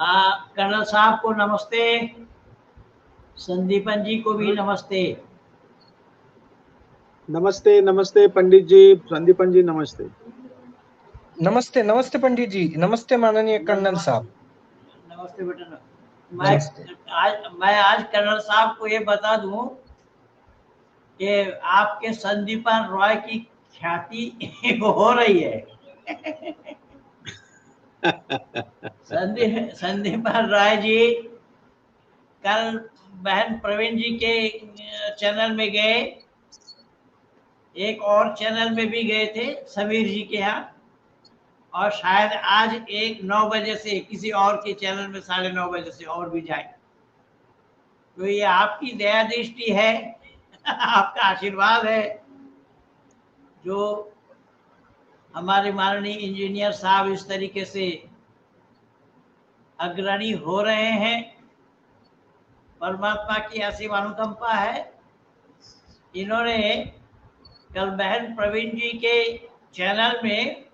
Colonel साहब को नमस्ते, संदीपन जी को भी नमस्ते। नमस्ते नमस्ते पंडित जी, संदीपन जी नमस्ते। नमस्ते नमस्ते पंडित जी, नमस्ते माननीय कर्नल साहब। नमस्ते बेटा। मैं आज कर्नल साहब को ये बता दूं कि आपके संदीपन रॉय की ख्याति हो रही है। संदीपन रॉय जी कल बहन प्रवीण जी के चैनल में गए, एक और चैनल में भी गए थे समीर जी के यहाँ, और शायद आज 9 बजे से किसी और के चैनल में 9:30 बजे से और भी जाए। तो ये आपकी दया दृष्टि है, आपका आशीर्वाद है, जो हमारे माननीय इंजीनियर साहब इस तरीके से अग्रणी हो रहे हैं। परमात्मा की असीम अनुकंपा है। इन्होंने कल बहन प्रवीण जी के चैनल में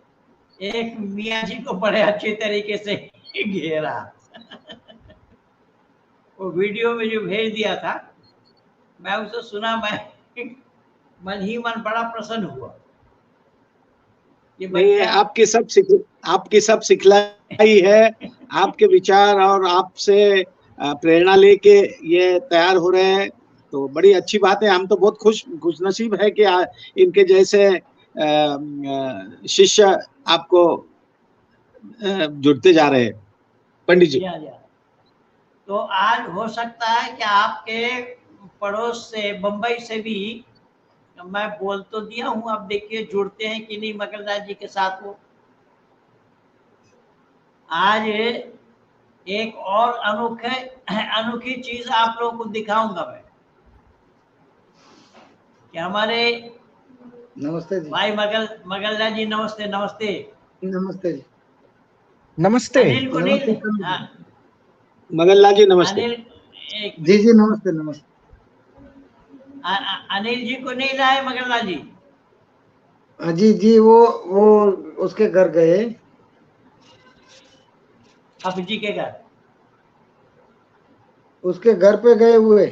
एक मियाँ जी को बड़े अच्छे तरीके से घेरा। वो वीडियो में जो भेज दिया था, मैं उसे सुना, मैं मन ही मन बड़ा प्रसन्न हुआ। नहीं, आपकी सब सिखलाई है। आपके विचार और आपसे प्रेरणा लेके ये तैयार हो रहे हैं, तो बड़ी अच्छी बात है। हम तो बहुत खुशनसीब है कि इनके जैसे शिष्य आपको जुड़ते जा रहे हैं पंडित जी। तो आज हो सकता है कि आपके पड़ोस से बंबई से भी, मैं बोल तो दिया हूं, अब देखिए जुड़ते हैं कि नहीं मकलदास जी के साथ। वो आज एक और अनोखी चीज आप लोगों को दिखाऊंगा मैं, कि हमारे नमस्ते जी। भाई मगलदास जी नमस्ते। नमस्ते नमस्ते जी। नमस्ते। अनिल को नहीं, हाँ मगनलाल जी नमस्ते। अनिल जी जी नमस्ते नमस्ते। अनिल जी को नहीं लाए मगनलाल जी? जी जी, वो उसके घर गए, हाफिज जी के घर। उसके घर पे गए हुए।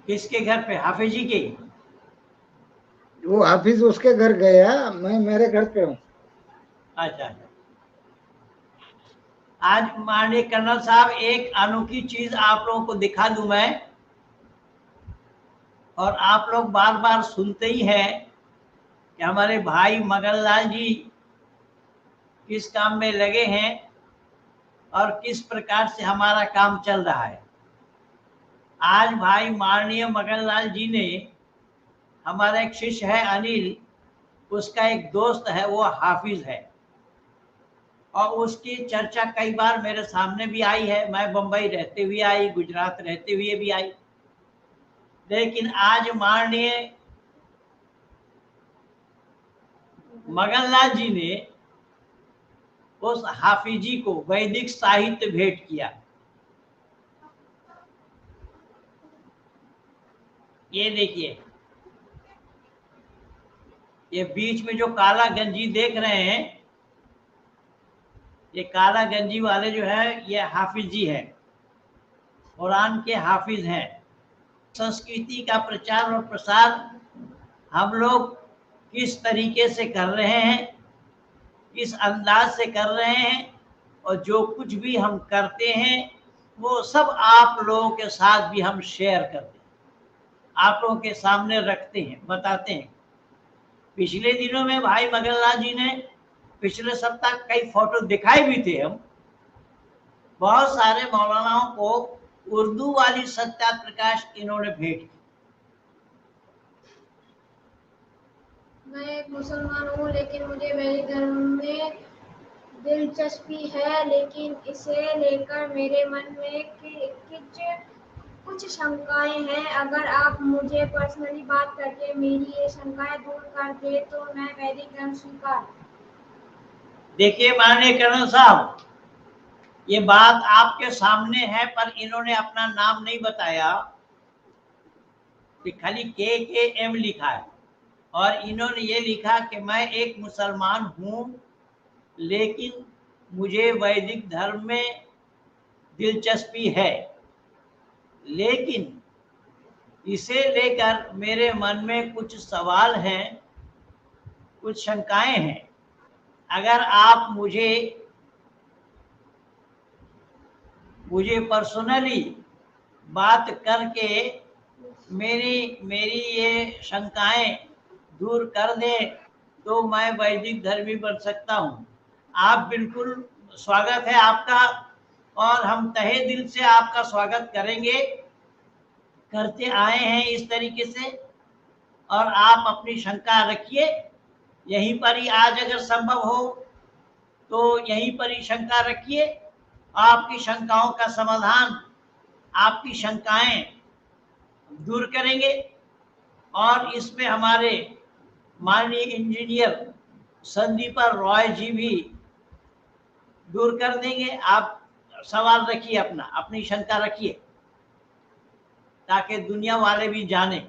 किसके घर पे? हाफिज जी के? वो हाफिज उसके घर गया, मैं मेरे घर पे हूँ। अच्छा अच्छा। आज माननीय कर्नल साहब एक अनोखी चीज आप लोगों को दिखा दूं मैं, और आप लोग बार बार सुनते ही हैं कि हमारे भाई मगनलाल जी किस काम में लगे हैं और किस प्रकार से हमारा काम चल रहा है। आज भाई माननीय मगनलाल जी ने, हमारा एक शिष्य है अनिल, उसका एक दोस्त है, वो हाफिज है, और उसकी चर्चा कई बार मेरे सामने भी आई है। मैं बंबई रहते हुए आई, गुजरात रहते हुए भी आई, लेकिन आज माननीय मगनलाल जी ने उस हाफिजी को वैदिक साहित्य भेंट किया। ये देखिए, ये बीच में जो काला गंजी देख रहे हैं, ये काला गंजी वाले जो है, ये हाफिज जी है, कुरान के हाफिज हैं। संस्कृति का प्रचार और प्रसार हम लोग किस तरीके से कर रहे हैं, किस अंदाज से कर रहे हैं, और जो कुछ भी हम करते हैं वो सब आप लोगों के साथ भी हम शेयर करते हैं, आप लोगों के सामने रखते हैं, बताते हैं। पिछले दिनों में भाई मगनलाल जी ने पिछले सप्ताह कई फोटो दिखाए भी थे। हम बहुत सारे मौलानाओं को उर्दू वाली सत्या प्रकाश इन्होंने भेंट की। मैं एक मुसलमान हूँ, लेकिन मुझे वैदिक धर्म में दिलचस्पी है, लेकिन इसे लेकर मेरे मन में कुछ शंकाएं हैं। अगर आप मुझे पर्सनली बात करके मेरी ये शंकाएं दूर कर दे तो मैं वैदिक धर्म स्वीकार। देखिए माननीय कर्नल साहब, ये बात आपके सामने है, पर इन्होंने अपना नाम नहीं बताया, खाली KKM लिखा है, और इन्होंने ये लिखा कि मैं एक मुसलमान हूं, लेकिन मुझे वैदिक धर्म में दिलचस्पी है, लेकिन इसे लेकर मेरे मन में कुछ सवाल हैं, कुछ शंकाएं हैं। अगर आप मुझे पर्सनली बात करके मेरी ये शंकाएं दूर कर दें तो मैं वैदिक धर्मी बन सकता हूं। आप बिल्कुल, स्वागत है आपका, और हम तहे दिल से आपका स्वागत करेंगे, करते आए हैं इस तरीके से। और आप अपनी शंका रखिए, यहीं पर ही आज अगर संभव हो तो यहीं पर ही शंका रखिए। आपकी शंकाओं का समाधान, आपकी शंकाएं दूर करेंगे, और इसमें हमारे माननीय इंजीनियर संदीपा रॉय जी भी दूर कर देंगे। आप सवाल रखिए, अपनी शंका रखिए, ताकि दुनिया वाले भी जाने।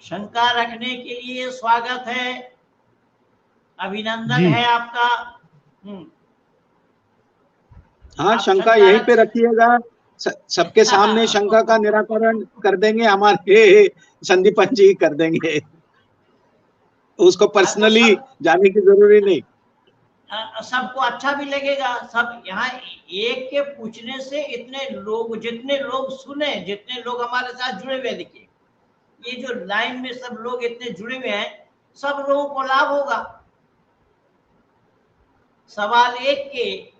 शंका रखने के लिए स्वागत है, अभिनंदन है आपका। हाँ, शंका यहीं पे रखिएगा, सबके सामने शंका का निराकरण कर देंगे, हमारे संदीपन जी कर देंगे, उसको पर्सनली जाने की जरूरी नहीं। सबको अच्छा भी लगेगा। सब यहाँ एक के पूछने से इतने लोग, जितने लोग सुने, जितने लोग हमारे साथ जुड़े हुए, देखिए ये जो लाइन में सब लोग इतने जुड़े हुए हैं, सब लोगों को लाभ होगा। सवाल एक के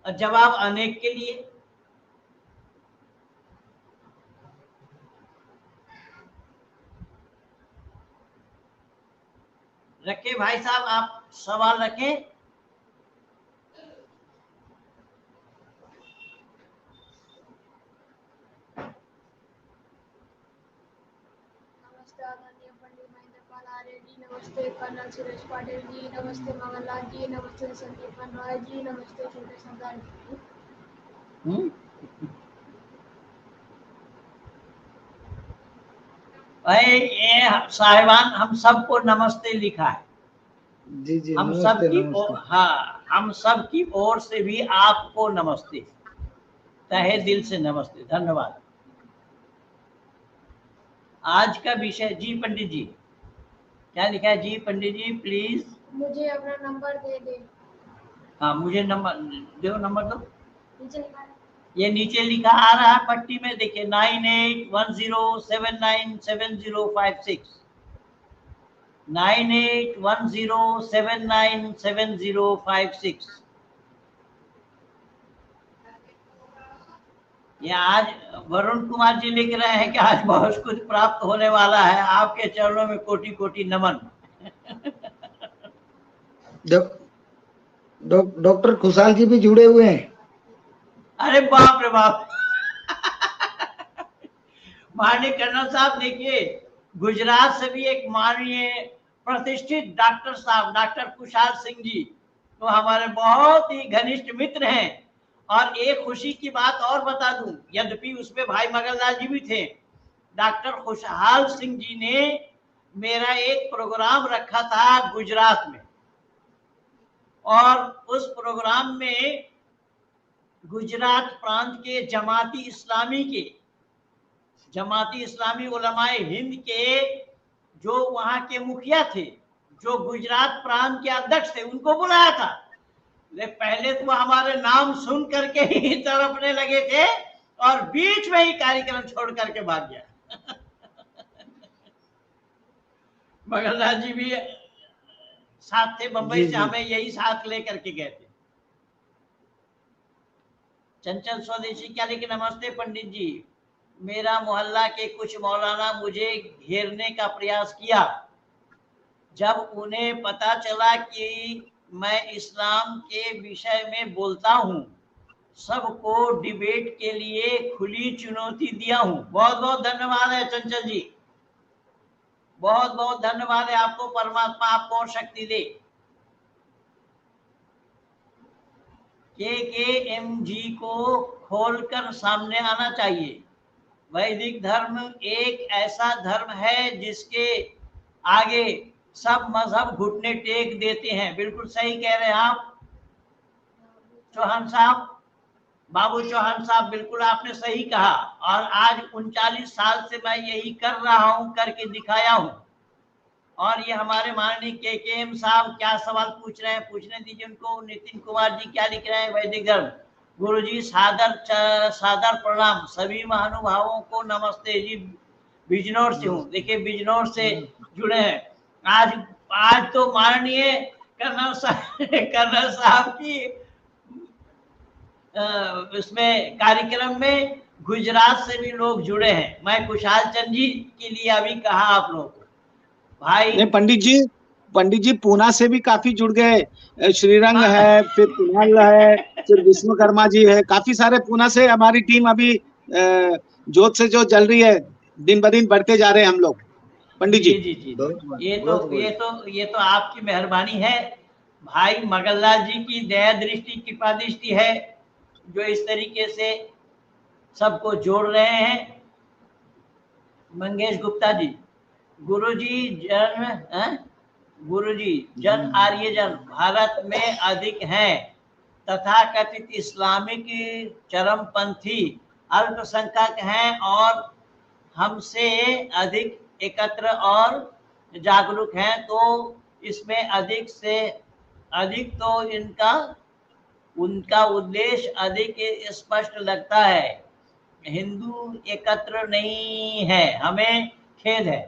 जवाब अनेक के लिए। रखे भाई साहब, आप सवाल रखें। नमस्ते आदरणीय पंडित महेंद्र पाल आर्य जी, नमस्ते कर्नल सुरेश पाटिल जी, नमस्ते मंगललाल जी, नमस्ते संदीपन रॉय जी, नमस्ते छोटे सरदार जी। भाई ये साहिबान, हम सबको नमस्ते लिखा है। जी जी, हम नमस्ते सबकी, नमस्ते। हाँ, हम सबकी ओर से भी आपको नमस्ते, तहे दिल से नमस्ते, धन्यवाद। आज का विषय, जी पंडित जी क्या लिखा है? जी पंडित जी प्लीज। मुझे अपना नंबर दे दे। हाँ, मुझे नंबर दो, नंबर दो। नीचे लिखा है, ये नीचे लिखा आ रहा है पट्टी में, देखिए 9810797056, 9810797056। ये आज वरुण कुमार जी लिख रहे हैं कि आज बहुत कुछ प्राप्त होने वाला है, आपके चरणों में कोटि कोटि नमन। डॉक्टर खुशहाल जी भी जुड़े हुए हैं। अरे बाप रे बाप। माननीय कर्नल साहब, देखिए गुजरात से भी एक माननीय प्रतिष्ठित डॉक्टर साहब, डॉक्टर खुशहाल सिंह जी, तो हमारे बहुत ही घनिष्ठ मित्र हैं। और एक खुशी की बात और बता दूं, यद्यपि उसमें भाई मगललाल जी भी थे, डॉक्टर खुशहाल सिंह जी ने मेरा एक प्रोग्राम रखा था गुजरात में, और उस प्रोग्राम में गुजरात प्रांत के जमाती इस्लामी उलमाए हिंद के जो वहां के मुखिया थे, जो गुजरात प्रांत के अध्यक्ष थे, उनको बुलाया था। पहले तो हमारे नाम सुन करके ही तड़पने लगे थे, और बीच में ही कार्यक्रम छोड़ करके भाग गया। मगललाल जी भी साथ थे, बंबई से हमें यही साथ लेकर के गए थे। चंचल स्वदेशी क्या लिखे? नमस्ते पंडित जी, मेरा मोहल्ला के कुछ मौलाना मुझे घेरने का प्रयास किया। जब उन्हें पता चला कि मैं इस्लाम के विषय में बोलता हूँ, सबको डिबेट के लिए खुली चुनौती दिया हूँ। बहुत बहुत धन्यवाद है चंचल जी, बहुत बहुत धन्यवाद है आपको। परमात्मा आपको और शक्ति दे। KKM जी को खोलकर सामने आना चाहिए। वैदिक धर्म एक ऐसा धर्म है जिसके आगे सब मजहब घुटने टेक देते हैं। बिल्कुल सही कह रहे हैं आप चौहान साहब, बाबू चौहान साहब, बिल्कुल आपने सही कहा। और आज 39 साल से मैं यही कर रहा हूं, करके दिखाया हूं। और ये हमारे माननीय KKM साहब क्या सवाल पूछ रहे हैं, पूछने दीजिए उनको। नितिन कुमार जी क्या लिख रहे हैं, वैदिक धर्म। गुरुजी सादर प्रणाम, सभी महानुभावों को नमस्ते जी। बिजनौर से हूँ, देखिए बिजनौर से जुड़े हैं। आज तो माननीय कर्नल साहब की इसमें कार्यक्रम में गुजरात से भी लोग जुड़े हैं। मैं खुशहाल चंद जी के लिए अभी कहा आप लोग भाई। नहीं पंडित जी पूना से भी काफी जुड़ गए। श्रीरंग है, फिर कुणाल है, फिर विश्वकर्मा जी है, काफी सारे पूना से हमारी टीम अभी जोत से जो जल रही है, दिन ब दिन बढ़ते जा रहे हैं हम लोग पंडित जी। जी ये तो आपकी मेहरबानी है भाई। मगनलाल जी की दया दृष्टि कृपा दृष्टि है जो इस तरीके से सबको जोड़ रहे हैं। मंगेश गुप्ता जी, गुरुजी जन आर्यजन भारत में अधिक हैं, तथा कथित इस्लामिक चरमपंथी अल्पसंख्यक हैं और हमसे अधिक एकत्र और जागरूक हैं। तो इसमें अधिक से अधिक तो उनका उद्देश्य अधिक स्पष्ट लगता है। हिंदू एकत्र नहीं है, हमें खेद है।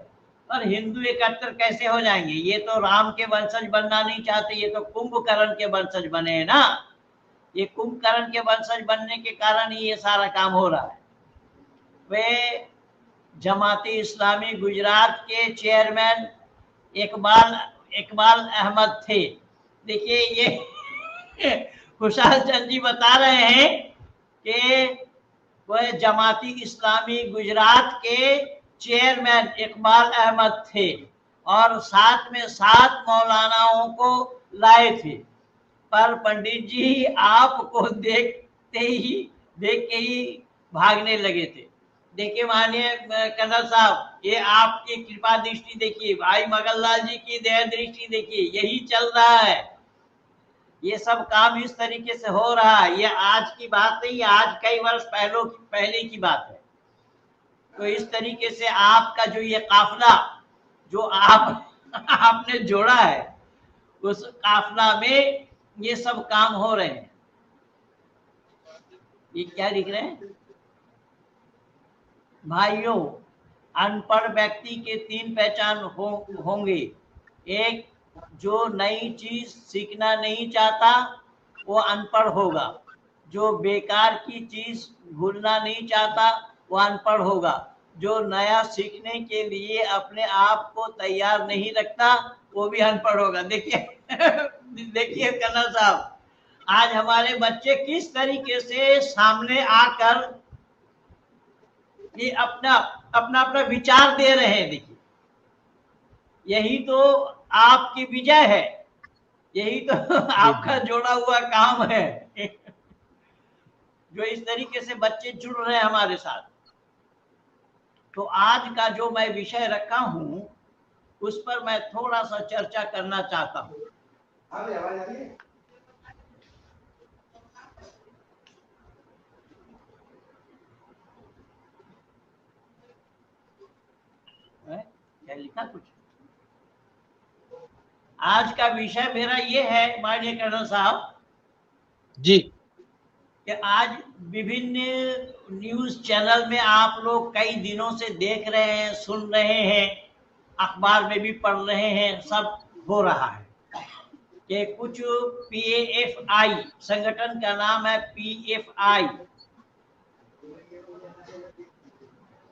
पर हिंदू एकत्र कैसे हो जाएंगे? ये तो राम के वंशज बनना नहीं चाहते, ये तो कुंभकर्ण के वंशज बने हैं ना। ये कुंभकर्ण के वंशज बनने के कारण ही ये सारा काम हो रहा है। वे जमाती इस्लामी गुजरात के चेयरमैन इकबाल अहमद थे। देखिए ये खुशहाल चंद जी बता रहे हैं कि वह जमाती इस्लामी गुजरात के चेयरमैन इकबाल अहमद थे और साथ में 7 मौलानाओं को लाए थे। पर पंडित जी आपको देख के ही भागने लगे थे। देखिए माननीय कर्नल साहब, ये आपकी कृपा दृष्टि देखिए, भाई मगनलाल जी की दया दृष्टि देखिए, यही चल रहा है। ये सब काम इस तरीके से हो रहा है। ये आज की बात नहीं, आज कई वर्ष पहले की बात है। तो इस तरीके से आपका जो ये काफिला जो आपने जोड़ा है, उस काफिला में ये सब काम हो रहे हैं। ये क्या लिख रहे हैं भाइयों? अनपढ़ व्यक्ति के 3 पहचान होंगे। एक, जो नई चीज सीखना नहीं चाहता वो अनपढ़ होगा। जो बेकार की चीज भूलना नहीं चाहता वो अनपढ़ होगा। जो नया सीखने के लिए अपने आप को तैयार नहीं रखता वो भी अनपढ़ होगा। देखिए देखिए कर्नल साहब, आज हमारे बच्चे किस तरीके से सामने आकर ये अपना विचार दे रहे हैं। देखिए यही तो आपकी विजय है, यही तो आपका जोड़ा हुआ काम है जो इस तरीके से बच्चे जुड़ रहे हैं हमारे साथ। तो आज का जो मैं विषय रखा हूं उस पर मैं थोड़ा सा चर्चा करना चाहता हूं। क्या लिखा कुछ? आज का विषय मेरा ये है माननीय कर्नल साहब जी कि आज विभिन्न न्यूज चैनल में आप लोग कई दिनों से देख रहे हैं, सुन रहे हैं, अखबार में भी पढ़ रहे हैं, सब हो रहा है कि कुछ PFI संगठन का नाम है PFI।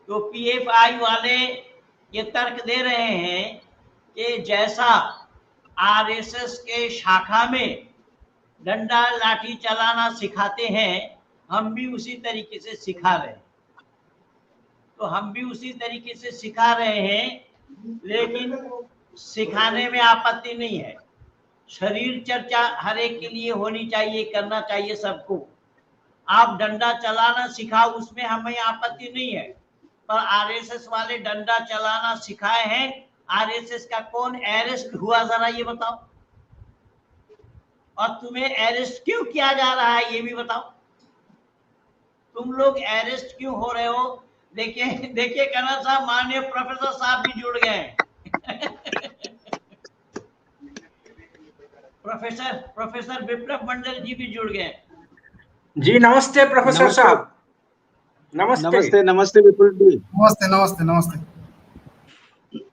तो PFI वाले ये तर्क दे रहे हैं कि जैसा RSS के शाखा में डंडा लाठी चलाना सिखाते हैं, हम भी उसी तरीके से सिखा रहे हैं। तो हम भी उसी तरीके से सिखा रहे हैं, लेकिन सिखाने में आपत्ति नहीं है। शरीर चर्चा हर एक के लिए होनी चाहिए, करना चाहिए सबको। आप डंडा चलाना सिखाओ, उसमें हमें आपत्ति नहीं है। पर आरएसएस वाले डंडा चलाना सिखाए हैं। आरएसएस का कौन अरेस्ट हुआ, जरा ये बताओ। और तुम्हें अरेस्ट क्यों किया जा रहा है ये भी बताओ। तुम लोग अरेस्ट क्यों हो रहे हो? देखिए देखिए कर्नल साहब, माननीय प्रोफेसर साहब भी जुड़ गए हैं। प्रोफेसर विप्लव मंडल जी भी जुड़ गए। जी नमस्ते प्रोफेसर साहब। नमस्ते नमस्ते विपुल जी। नमस्ते नमस्ते नमस्ते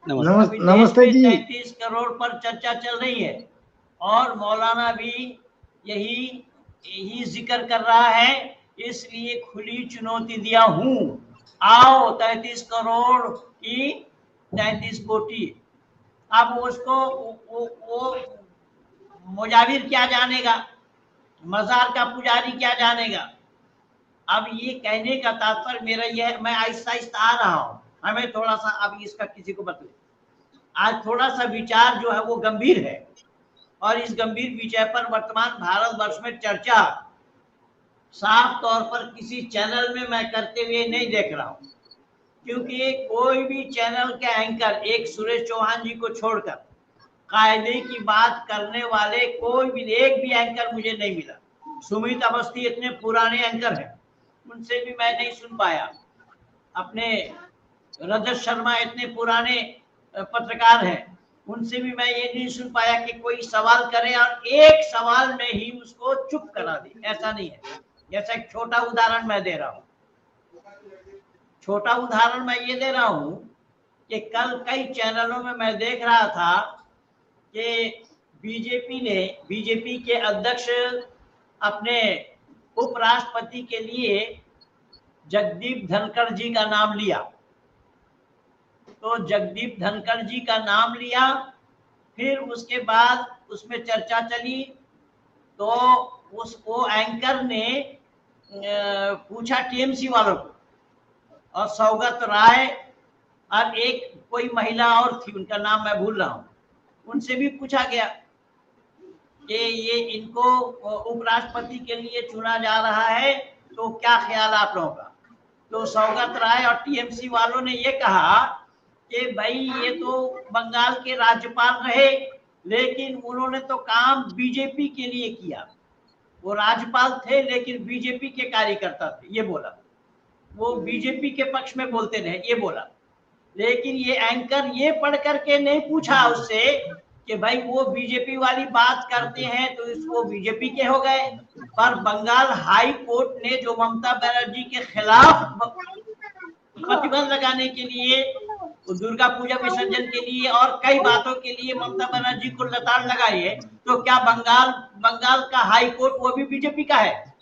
नमस्ते नमस्ते जी। 33 करोड़ पर चर्चा चल रही है और मौलाना भी यही जिक्र कर रहा है, इसलिए खुली चुनौती दिया हूं। आओ 33 करोड़ की 33 कोटी। अब उसको वो मुजाविर क्या जानेगा, मजार का पुजारी क्या जानेगा। अब ये कहने का तात्पर्य मेरा यह, मैं आहिस्ता आहिस्ता आ रहा हूं, हमें थोड़ा सा अब इसका किसी को बतले। आज थोड़ा सा विचार जो है वो गंभीर है और इस गंभीर विषय पर वर्तमान भारतवर्ष में चर्चा साफ तौर पर किसी चैनल में मैं करते हुए नहीं देख रहा हूं, क्योंकि कोई भी चैनल के एंकर, एक सुरेश चौहान जी को छोड़कर, कायदे की बात करने वाले कोई भी एक भी एंकर मुझे नहीं मिला। सुमित अवस्थी इतने पुराने एंकर हैं, उनसे भी मैं नहीं सुन पाया। अपने रजत शर्मा इतने पुराने पत्रकार हैं, उनसे भी मैं ये नहीं सुन पाया कि कोई सवाल करे और एक सवाल में ही उसको चुप करा दे। ऐसा नहीं है। जैसा एक छोटा उदाहरण मैं दे रहा हूँ, छोटा उदाहरण मैं ये दे रहा हूँ कि कल कई चैनलों में मैं देख रहा था कि बीजेपी के अध्यक्ष अपने उपराष्ट्रपति के लिए जगदीप धनखड़ जी का नाम लिया। तो जगदीप धनखड़ जी का नाम लिया, फिर उसके बाद उसमें चर्चा चली, तो वो एंकर ने पूछा टीएमसी वालों को, और सौगत राय और एक कोई महिला और थी, उनका नाम मैं भूल रहा हूँ, उनसे भी पूछा गया कि ये इनको उपराष्ट्रपति के लिए चुना जा रहा है, तो क्या ख्याल आप लोगों का। तो सौगत राय और टीएमसी वालों ने ये कहा कि भाई ये तो बंगाल के राज्यपाल रहे, लेकिन उन्होंने तो काम बीजेपी के लिए किया। वो राज्यपाल थे लेकिन बीजेपी के कार्यकर्ता थे, ये बोला। वो बीजेपी के पक्ष में बोलते रहे, ये बोला। लेकिन ये एंकर ये पढ़ करके नहीं पूछा उससे कि भाई वो बीजेपी वाली बात करते हैं तो इसको बीजेपी के हो गए। पर बंगाल हाई कोर्ट ने जो ममता बनर्जी के खिलाफ प्रतिबंध लगाने के लिए, दुर्गा पूजा विसर्जन के लिए और कई बातों के लिए ममता बनर्जी को लताड़ लगाई है, तो क्या बंगाल का हाई कोर्ट वो भी बीजेपी का है?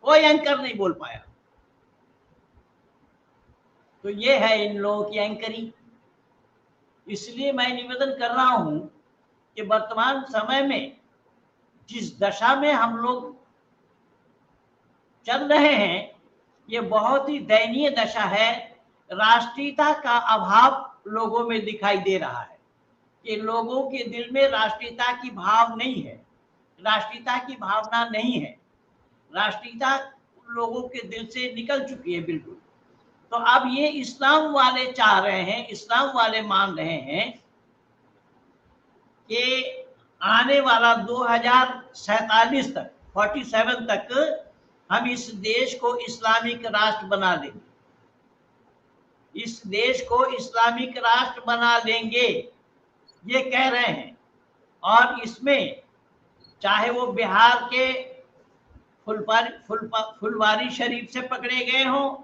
कोई एंकर नहीं बोल पाया। तो ये है इन लोगों की एंकरिंग। इसलिए मैं निवेदन कर रहा हूं कि वर्तमान समय में जिस दशा में हम लोग चल रहे हैं, ये बहुत ही दयनीय दशा है। राष्ट्रीयता का अभाव लोगों में दिखाई दे रहा है कि लोगों के दिल में राष्ट्रीयता की भाव नहीं है, राष्ट्रीयता की भावना नहीं है। राष्ट्रीयता लोगों के दिल से निकल चुकी है बिल्कुल। तो अब ये इस्लाम वाले चाह रहे हैं, इस्लाम वाले मान रहे हैं कि आने वाला 2047 तक, 47 तक हम इस देश को इस्लामिक राष्ट्र बना देंगे, इस देश को इस्लामिक राष्ट्र बना देंगे, ये कह रहे हैं। और इसमें चाहे वो बिहार के फुलवारी शरीफ से पकड़े गए हों,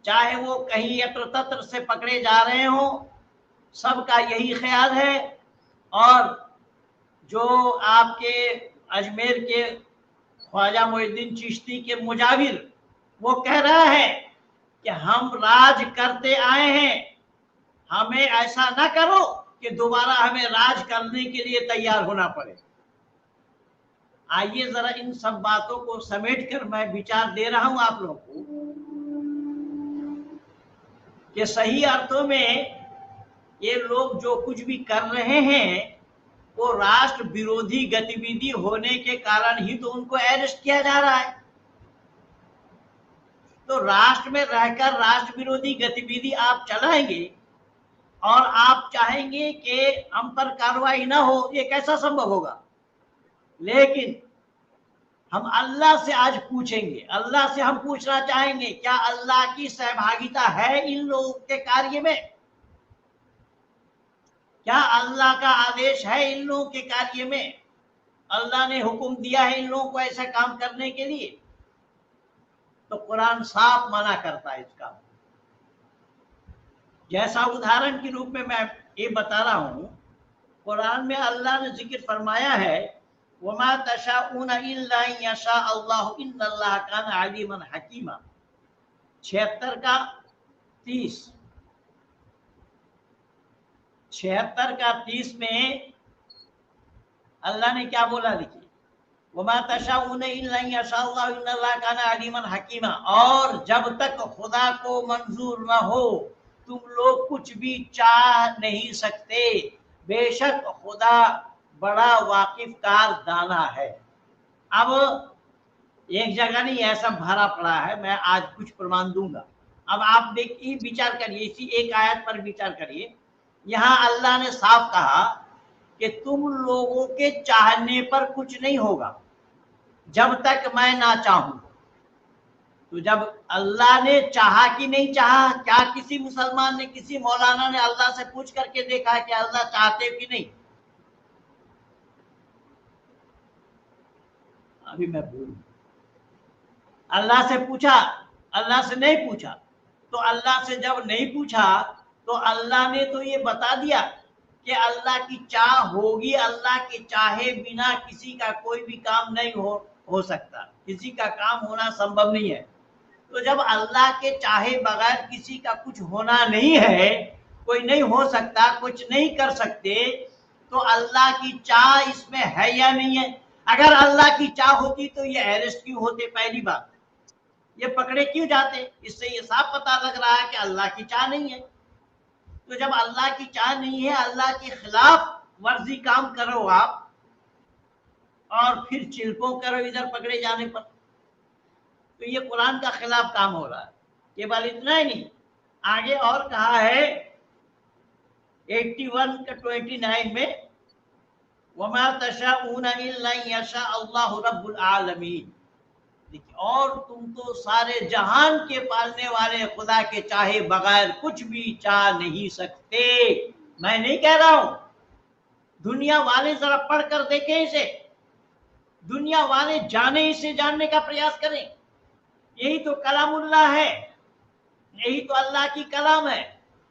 चाहे वो कहीं यत्र तत्र से पकड़े जा रहे हों, सबका यही ख्याल है। और जो आपके अजमेर के ख्वाजा मोइनुद्दीन चिश्ती के मुजाविर, वो कह रहा है कि हम राज करते आए हैं, हमें ऐसा ना करो कि दोबारा हमें राज करने के लिए तैयार होना पड़े। आइए जरा इन सब बातों को समेट कर मैं विचार दे रहा हूं आप लोगों को कि सही अर्थों में ये लोग जो कुछ भी कर रहे हैं वो राष्ट्र विरोधी गतिविधि होने के कारण ही तो उनको अरेस्ट किया जा रहा है। तो राष्ट्र में रहकर राष्ट्र विरोधी गतिविधि आप चलाएंगे और आप चाहेंगे कि हम पर कार्रवाई ना हो, ये कैसा संभव होगा? लेकिन हम अल्लाह से आज पूछेंगे, अल्लाह से हम पूछना चाहेंगे, क्या अल्लाह की सहभागिता है इन लोगों के कार्य में? क्या अल्लाह का आदेश है इन लोगों के कार्य में? अल्लाह ने हुक्म दिया है इन लोगों को ऐसा काम करने के लिए? तो कुरान साफ मना करता है इसका। जैसा उदाहरण के रूप में मैं ये बता रहा हूं, कुरान में अल्लाह ने जिक्र फरमाया है, वमा तशाऊना इल्ला यशा अल्लाह इन्नल्लाह काना अलीमन हकीमा। 76 का 30, 76 का 30 में अल्लाह ने क्या बोला? देखिए, वमा तशाऊना इल्ला यशा अल्लाह इन्नल्लाह काना अलीमन हकीमा। और जब तक खुदा को मंजूर न हो तुम लोग कुछ भी चाह नहीं सकते, बेशक खुदा बड़ा वाकिफकार दाना है। अब एक जगह नहीं ऐसा भरा पड़ा है, मैं आज कुछ प्रमाण दूंगा। अब आप देखिए, विचार करिए, इसी एक आयत पर विचार करिए। यहाँ अल्लाह ने साफ कहा कि तुम लोगों के चाहने पर कुछ नहीं होगा जब तक मैं ना चाहूं। तो जब अल्लाह ने चाहा कि नहीं चाहा? क्या किसी मुसलमान ने, किसी मौलाना ने अल्लाह से पूछ करके देखा कि अल्लाह चाहते कि नहीं? अभी मैं बोलूं, अल्लाह से पूछा? अल्लाह से नहीं पूछा। तो अल्लाह से जब नहीं पूछा तो अल्लाह ने तो ये बता दिया कि अल्लाह की चाह होगी, अल्लाह के चाहे बिना किसी का कोई भी काम नहीं हो सकता, किसी का काम होना संभव नहीं है। तो जब अल्लाह के चाहे बगैर किसी का कुछ होना नहीं है, कोई नहीं हो सकता, कुछ नहीं कर सकते, तो अल्लाह की चाह इसमें है या नहीं है? अगर अल्लाह की चाह होती तो ये अरेस्ट क्यों होते? पहली बात, ये पकड़े क्यों जाते? इससे ये साफ पता लग रहा है कि अल्लाह की चाह नहीं है। तो जब अल्लाह की चाह नहीं है, अल्लाह के खिलाफ वर्जी काम करो आप और फिर चिल्को करो इधर पकड़े जाने पर, तो ये कुरान का खिलाफ काम हो रहा है। केवल इतना ही नहीं, आगे और कहा है 81 का 29 में, वमा तशाऊना इल्ला यशा अल्लाहु रब्बुल आलमीन। देखिए, और तुम तो सारे जहान के पालने वाले खुदा के चाहे बगैर कुछ भी चाह नहीं सकते। मैं नहीं कह रहा हूं, दुनिया वाले जरा पढ़ कर देखें इसे, दुनिया वाले जाने, इसे जानने का प्रयास करें। यही तो कलामुल्लाह है, यही तो अल्लाह की कलाम है।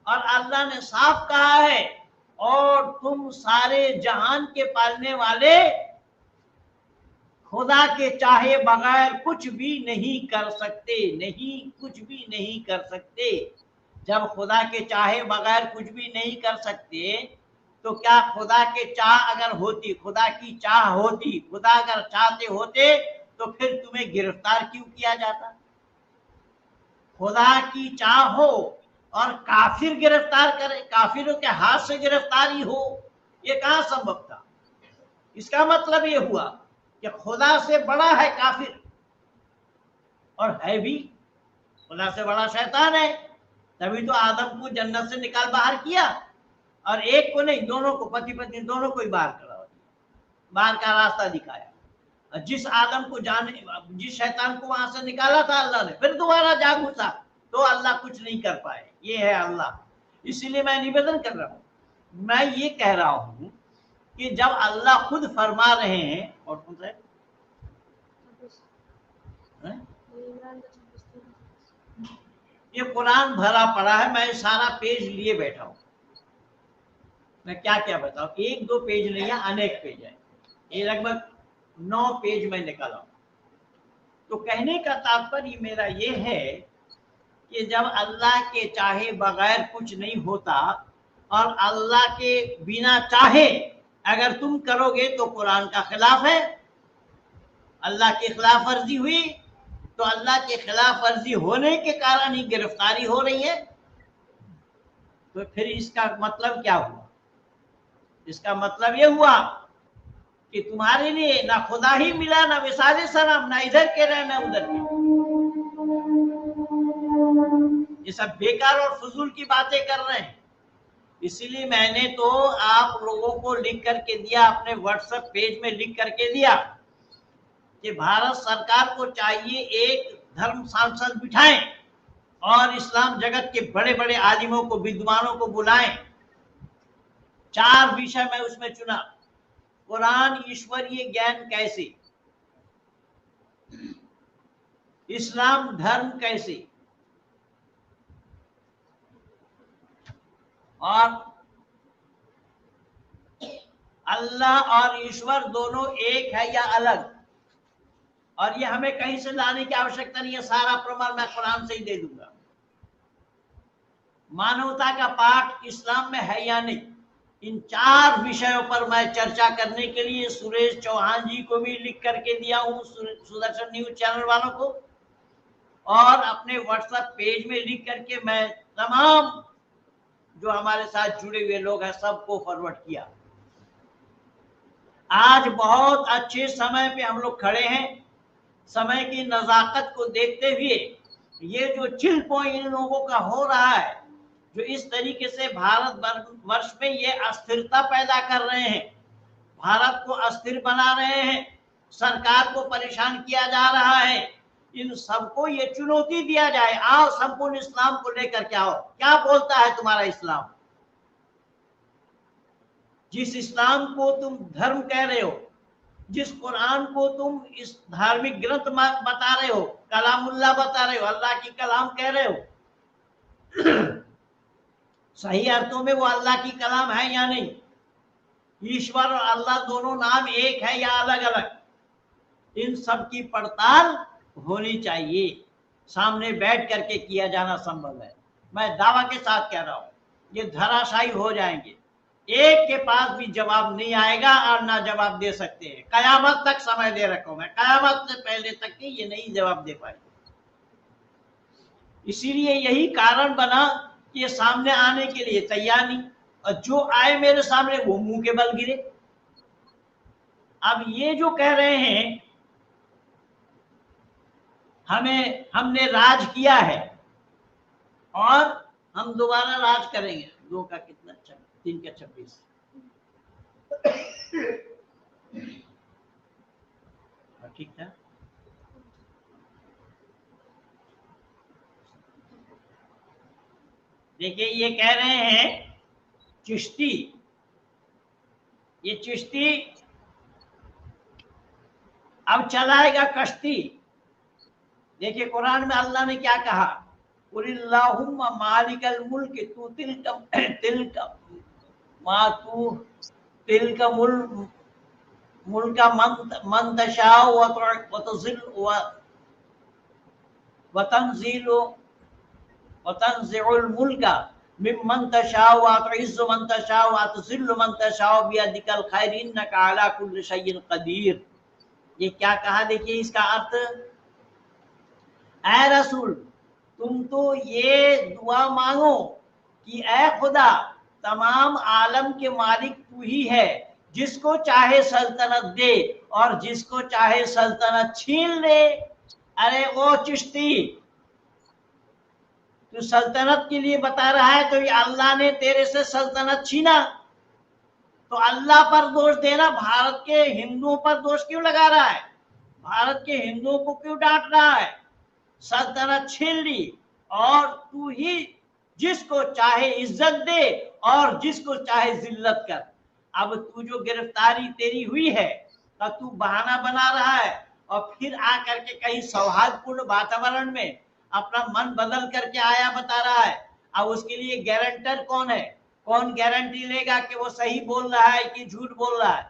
और अल्लाह ने साफ कहा है, और तुम सारे जहान के पालने वाले खुदा के चाहे बगैर कुछ भी नहीं कर सकते, नहीं, कुछ भी नहीं कर सकते। जब खुदा के चाहे बगैर कुछ भी नहीं कर सकते, तो क्या खुदा के चाह अगर होती, खुदा की चाह होती, खुदा अगर चाहते होते तो फिर तुम्हें गिरफ्तार क्यों किया जाता? खुदा की चाह हो और काफिर गिरफ्तार करे, काफिरों के हाथ से गिरफ्तारी हो, ये कहां संभव था? इसका मतलब ये हुआ कि खुदा से बड़ा है काफिर, और है भी, खुदा से बड़ा शैतान है। तभी तो आदम को जन्नत से निकाल बाहर किया, और एक को नहीं, दोनों को, पति पत्नी दोनों को ही बाहर करा दिया, बाहर का रास्ता दिखाया। जिस आदम को जाने, जिस शैतान को वहां से निकाला था अल्लाह ने, फिर दोबारा जा घुसा, तो अल्लाह कुछ नहीं कर पाए। ये है अल्लाह। इसीलिए मैं निवेदन कर रहा हूं, मैं ये कह रहा हूं कि जब अल्लाह खुद फरमा रहे हैं, और कौन सा है? ये कुरान भरा पड़ा है, मैं सारा पेज लिए बैठा हूं। मैं क्या क्या बताऊं, 1-2 पेज नहीं है, अनेक पेज है। ये लगभग 9 पेज में निकाला हूं। तो कहने का तात्पर्य मेरा ये है कि जब अल्लाह के चाहे बगैर कुछ नहीं होता, और अल्लाह के बिना चाहे अगर तुम करोगे तो कुरान का खिलाफ है, अल्लाह की खिलाफ वर्जी हुई, तो अल्लाह के खिलाफ वर्जी होने के कारण ही गिरफ्तारी हो रही है। तो फिर इसका मतलब क्या हुआ? इसका मतलब ये हुआ कि तुम्हारे लिए ना खुदा ही मिला, ना विसारे सलाम, ना इधर के रहे ना उधर के। ये सब बेकार और फजूल की बातें कर रहे हैं। इसीलिए मैंने तो आप लोगों को लिख करके दिया, अपने व्हाट्सएप पेज में लिख करके दिया कि भारत सरकार को चाहिए एक धर्म सांसद बिठाएं और इस्लाम जगत के बड़े बड़े आलिमों को, विद्वानों को बुलाएं। 4 विषय मैं उसमें चुना। कुरान ईश्वरीय ज्ञान कैसे, इस्लाम धर्म कैसे, और अल्लाह और ईश्वर दोनों एक है या अलग। और ये हमें कहीं से लाने की आवश्यकता नहीं है, सारा प्रमाण मैं कुरान से ही दे दूंगा। मानवता का पाठ इस्लाम में है या नहीं, इन 4 विषयों पर मैं चर्चा करने के लिए सुरेश चौहान जी को भी लिख करके दिया हूं, सुदर्शन न्यूज चैनल वालों को, और अपने व्हाट्सएप पेज में लिख करके मैं तमाम जो हमारे साथ जुड़े हुए लोग हैं सबको फॉरवर्ड किया। आज बहुत अच्छे समय पे हम लोग खड़े हैं। समय की नजाकत को देखते हुए ये जो चिल्पो इन लोगों का हो रहा है, जो इस तरीके से भारत वर्ष में ये अस्थिरता पैदा कर रहे हैं, भारत को अस्थिर बना रहे हैं, सरकार को परेशान किया जा रहा है, इन सबको ये चुनौती दिया जाए, आओ संपूर्ण इस्लाम को लेकर के आओ। क्या बोलता है तुम्हारा इस्लाम? जिस इस्लाम को तुम धर्म कह रहे हो, जिस कुरान को तुम इस धार्मिक ग्रंथ बता रहे हो, कलामुल्लाह बता रहे हो, अल्लाह की कलाम कह रहे हो, सही अर्थों में वो अल्लाह की कलाम है या नहीं? ईश्वर और अल्लाह दोनों नाम एक है या अलग अलग? इन सब की पड़ताल होनी चाहिए, सामने बैठ करके किया जाना संभव है। मैं दावा के साथ कह रहा हूं, ये धराशायी हो जाएंगे, एक के पास भी जवाब नहीं आएगा और ना जवाब दे सकते हैं। कयामत तक समय दे रखा हूं मैं, कयामत से पहले तक के ये नहीं जवाब दे पाएंगे। इसीलिए यही कारण बना कि ये सामने आने के लिए तैयार नहीं, और जो आए मेरे सामने वो मुंह के बल गिरे। अब ये जो कह रहे हैं हमने राज किया है और हम दोबारा राज करेंगे, 2 का कितना, 3 का 26, ठीक था। देखिए ये कह रहे हैं चिश्ती, ये चिश्ती अब चलाएगा कश्ती। देखिए कुरान में अल्लाह ने क्या कहा, कुलिल्लाहुम्मा मालिकल मुल्क तिलका मुल्का मन तशाउ व तंज़िउल मुल्का मिम्मन तशाउ व तुइज़्ज़ु मन तशाउ व तुज़िल्लु मन तशाउ बियदिकल खैर इन्नका अला कुल्लि शैइन क़दीर। ये क्या कहा, देखिए इसका अर्थ, ऐ रसूल तुम तो ये दुआ मांगो कि ऐ खुदा तमाम आलम के मालिक तू ही है, जिसको चाहे सल्तनत दे और जिसको चाहे सल्तनत छीन ले। अरे ओ चिश्ती, तू सल्तनत के लिए बता रहा है, तो ये अल्लाह ने तेरे से सल्तनत छीना, तो अल्लाह पर दोष देना, भारत के हिंदुओं पर दोष क्यों लगा रहा है? भारत के हिंदुओं को क्यों डांट रहा है? सल्तनत छीन ली और तू ही जिसको चाहे इज्जत दे और जिसको चाहे जिल्लत कर। अब तू जो गिरफ्तारी तेरी हुई है, तो तू बहाना बना रहा है और फिर आकर के कहीं सौहार्दपूर्ण वातावरण में अपना मन बदल करके आया बता रहा है। अब उसके लिए गारंटर कौन है? कौन गारंटी लेगा कि वो सही बोल रहा है कि झूठ बोल रहा है?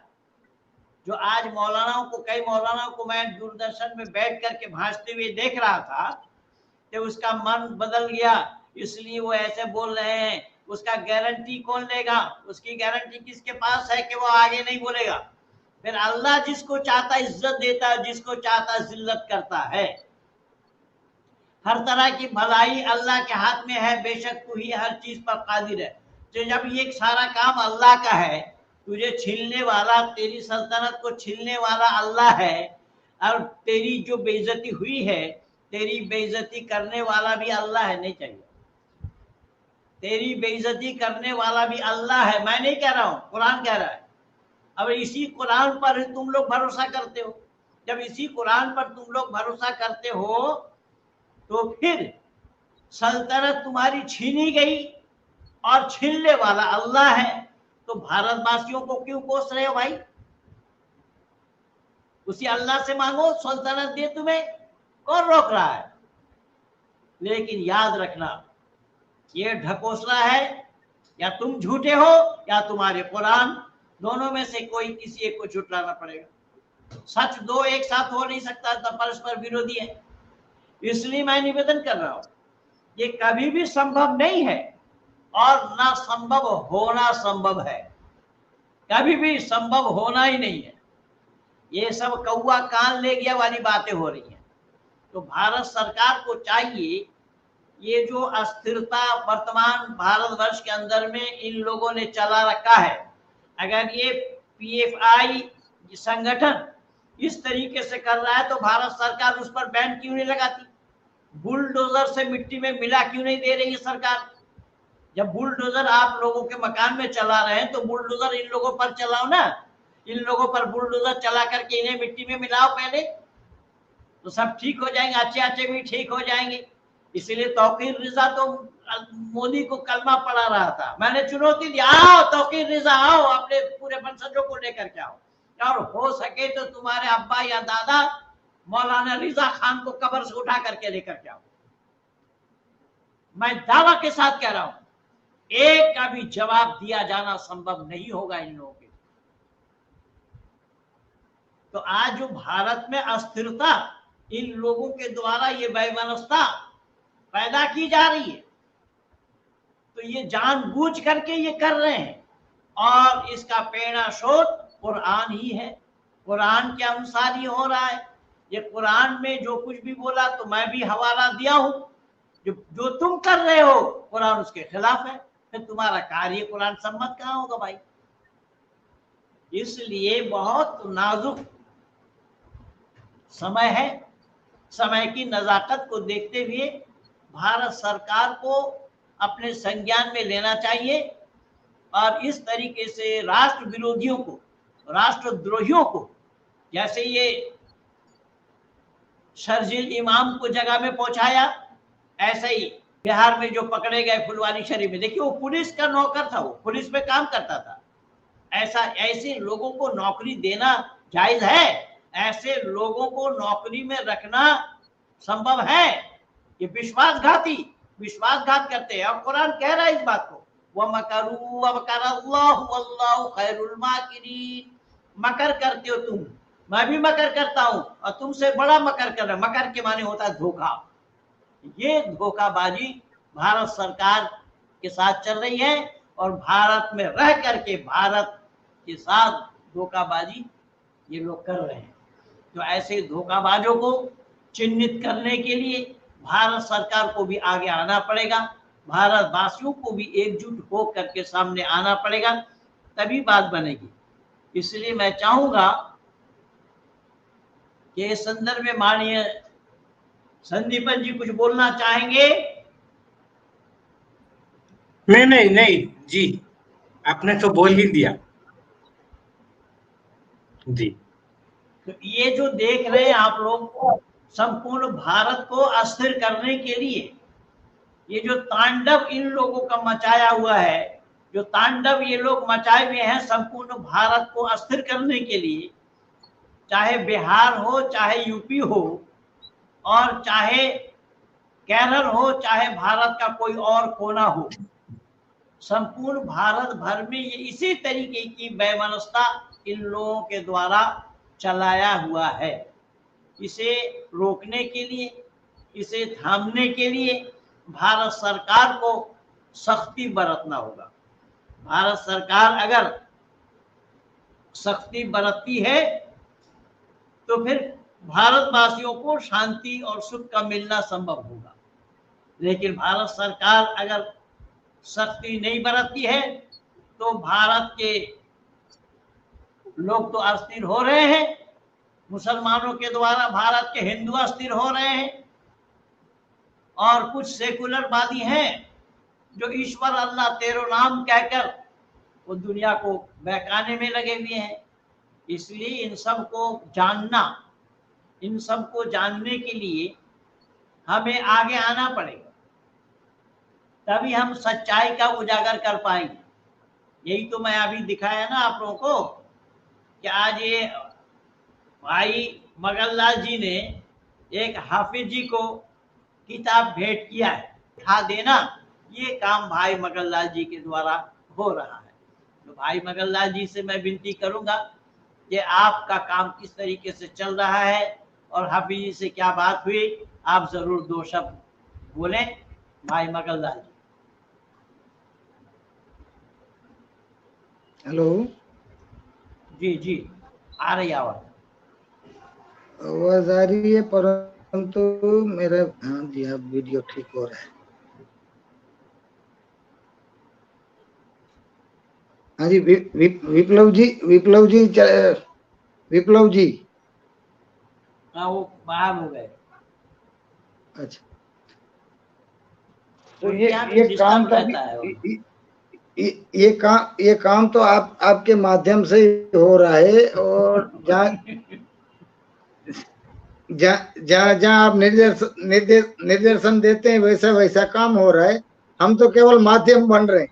जो आज कई मौलानाओं को मैं दूरदर्शन में बैठ करके भाषते हुए देख रहा था, तो उसका मन बदल गया, इसलिए वो ऐसे बोल रहे हैं। उसका गारंटी कौन लेगा? उसकी गारंटी किसके पास है कि वो आगे नहीं बोलेगा? फिर अल्लाह जिसको चाहता इज्जत देता है, जिसको चाहता जिल्लत करता है। हर तरह की भलाई अल्लाह के हाथ में है, बेशक तू ही हर चीज पर कादिर है। तो जब ये सारा काम अल्लाह का है, तुझे छीनने वाला, तेरी सल्तनत को छीनने वाला अल्लाह है, और तेरी जो बेइज्जती हुई है, तेरी बेइज्जती करने वाला भी अल्लाह है, नहीं चाहिए। तेरी बेइज्जती करने वाला भी अल्लाह है, मैं नहीं कह रहा हूं, कुरान कह रहा है। अब इसी कुरान पर तुम लोग भरोसा करते हो। जब इसी कुरान पर तुम लोग भरोसा करते हो तो फिर सल्तनत तुम्हारी छीनी गई और छीनने वाला अल्लाह है, तो भारतवासियों को क्यों कोस रहे हो भाई? उसी अल्लाह से मांगो सल्तनत दे तुम्हें, कौन रोक रहा है? लेकिन याद रखना, ये ढकोसला है, या तुम झूठे हो या तुम्हारे कुरान, दोनों में से कोई किसी एक को झुटलाना पड़ेगा। सच दो एक साथ हो नहीं सकता, तो परस्पर विरोधी है। इसलिए मैं निवेदन कर रहा हूं, ये कभी भी संभव नहीं है और ना संभव होना संभव है, कभी भी संभव होना ही नहीं है। ये सब कौवा कान ले गया वाली बातें हो रही हैं। तो भारत सरकार को चाहिए, ये जो अस्थिरता वर्तमान भारतवर्ष के अंदर में इन लोगों ने चला रखा है, अगर ये पीएफआई संगठन इस तरीके से कर रहा है तो भारत सरकार उस पर बैन क्यों नहीं लगाती? बुलडोजर से मिट्टी में मिला क्यों नहीं दे रही है सरकार? जब बुलडोजर आप लोगों के मकान में चला रहे हैं तो बुलडोजर इन लोगों पर चलाओ ना, इन लोगों पर बुलडोजर चला करके इन्हें मिट्टी में मिलाओ पहले, तो सब ठीक हो जाएंगे, अच्छे अच्छे भी ठीक हो जाएंगे। इसीलिए तौकीर रिजा तो मोदी को कलमा पढ़ा रहा था, मैंने चुनौती दी, आओ तौकीर रिजा आओ, अपने पूरे वंशजों को लेकर के आओ, और हो सके तो तुम्हारे अब्बा या दादा मौलाना रिजा खान को कब्र से उठा करके लेकर के आओ। मैं दावा के साथ कह रहा हूं, एक का भी जवाब दिया जाना संभव नहीं होगा इन लोगों के। तो आज जो भारत में अस्थिरता इन लोगों के द्वारा ये वैमनस्यता पैदा की जा रही है, तो ये जानबूझ करके ये कर रहे हैं, और इसका प्रेरणा स्रोत कुरान ही है, कुरान के अनुसार ही हो रहा है। ये कुरान में जो कुछ भी बोला तो मैं भी हवाला दिया हूं, जो तुम कर रहे हो कुरान उसके खिलाफ है, फिर तुम्हारा कार्य कुरान सम्मत कहां होगा भाई? इसलिए बहुत नाजुक समय है, समय की नजाकत को देखते हुए भारत सरकार को अपने संज्ञान में लेना चाहिए, और इस तरीके से राष्ट्र विरोधियों को, राष्ट्रद्रोहियों को, जैसे ये शर्जील इमाम को जगह में पहुंचाया, ऐसे ही बिहार में जो पकड़े गए फुलवानी शरीफ में, देखिए वो पुलिस का नौकर था, वो पुलिस में काम करता था। ऐसे लोगों को नौकरी देना जायज है? ऐसे लोगों को नौकरी में रखना संभव है? ये विश्वासघात करते हैं, और कुरान कह रहा है इस बात को, वमकरू वमकरल्लाहु वल्लाहु खैरुल माकिरीन। मकर करते हो तुम, मैं भी मकर करता हूं, और तुमसे बड़ा मकर कर रहा। मकर के माने होता है धोखा। ये धोखाबाजी भारत सरकार के साथ चल रही है, और भारत में रह करके भारत के साथ धोखाबाजी ये लोग कर रहे हैं। तो ऐसे धोखाबाजों को चिन्हित करने के लिए भारत सरकार को भी आगे आना पड़ेगा, भारतवासियों को भी एकजुट हो करके सामने आना पड़ेगा, तभी बात बनेगी। इसलिए मैं चाहूंगा कि इस संदर्भ में माननीय संदीपन जी कुछ बोलना चाहेंगे? नहीं जी, आपने तो बोल ही दिया जी। तो ये जो देख रहे हैं आप लोग, संपूर्ण भारत को अस्थिर करने के लिए ये जो तांडव इन लोगों का मचाया हुआ है, जो तांडव ये लोग मचाए हुए हैं संपूर्ण भारत को अस्थिर करने के लिए, चाहे बिहार हो, चाहे यूपी हो, और चाहे केरल हो, चाहे भारत का कोई और कोना हो, संपूर्ण भारत भर में ये इसी तरीके की वैमनस्यता इन लोगों के द्वारा चलाया हुआ है। इसे रोकने के लिए, इसे थामने के लिए भारत सरकार को सख्ती बरतना होगा। भारत सरकार अगर सख्ती बरतती है तो फिर भारतवासियों को शांति और सुख का मिलना संभव होगा। लेकिन भारत सरकार अगर सख्ती नहीं बरतती है तो भारत के लोग तो अस्थिर हो रहे हैं, मुसलमानों के द्वारा भारत के हिंदू अस्थिर हो रहे हैं, और कुछ सेकुलरवादी हैं जो ईश्वर अल्लाह तेरो नाम कहकर वो दुनिया को बहकाने में लगे हुए हैं। इसलिए इन सब को जानना, इन सब को जानने के लिए हमें आगे आना पड़ेगा, तभी हम सच्चाई का उजागर कर पाएंगे। यही तो मैं अभी दिखाया ना आप लोगों को कि आज ये भाई मगनलाल जी ने एक हाफिज जी को किताब भेंट किया है, उठा देना, ये काम भाई मगनलाल जी के द्वारा हो रहा है। तो भाई मगनलाल जी से मैं विनती करूंगा कि आपका काम किस तरीके से चल रहा है और हाफिज जी से क्या बात हुई, आप जरूर 2 शब्द बोलें भाई मगनलाल जी। हेलो जी जी, आ रही आवाज। आवाज आ रही है, परंतु मेरा, हाँ जी, अब वीडियो ठीक हो रहा है। हाँ जी, विप्लव जी, विप्लव जी। हाँ, वो बाहर हो गए। अच्छा, तो उनके यहाँ भी ये काम डिस्टर्ब रहता है। ये काम तो आपके माध्यम से ही हो रहा है, और जहाँ आप निर्देशन देते हैं वैसा काम हो रहा है। हम तो केवल माध्यम बन रहे हैं।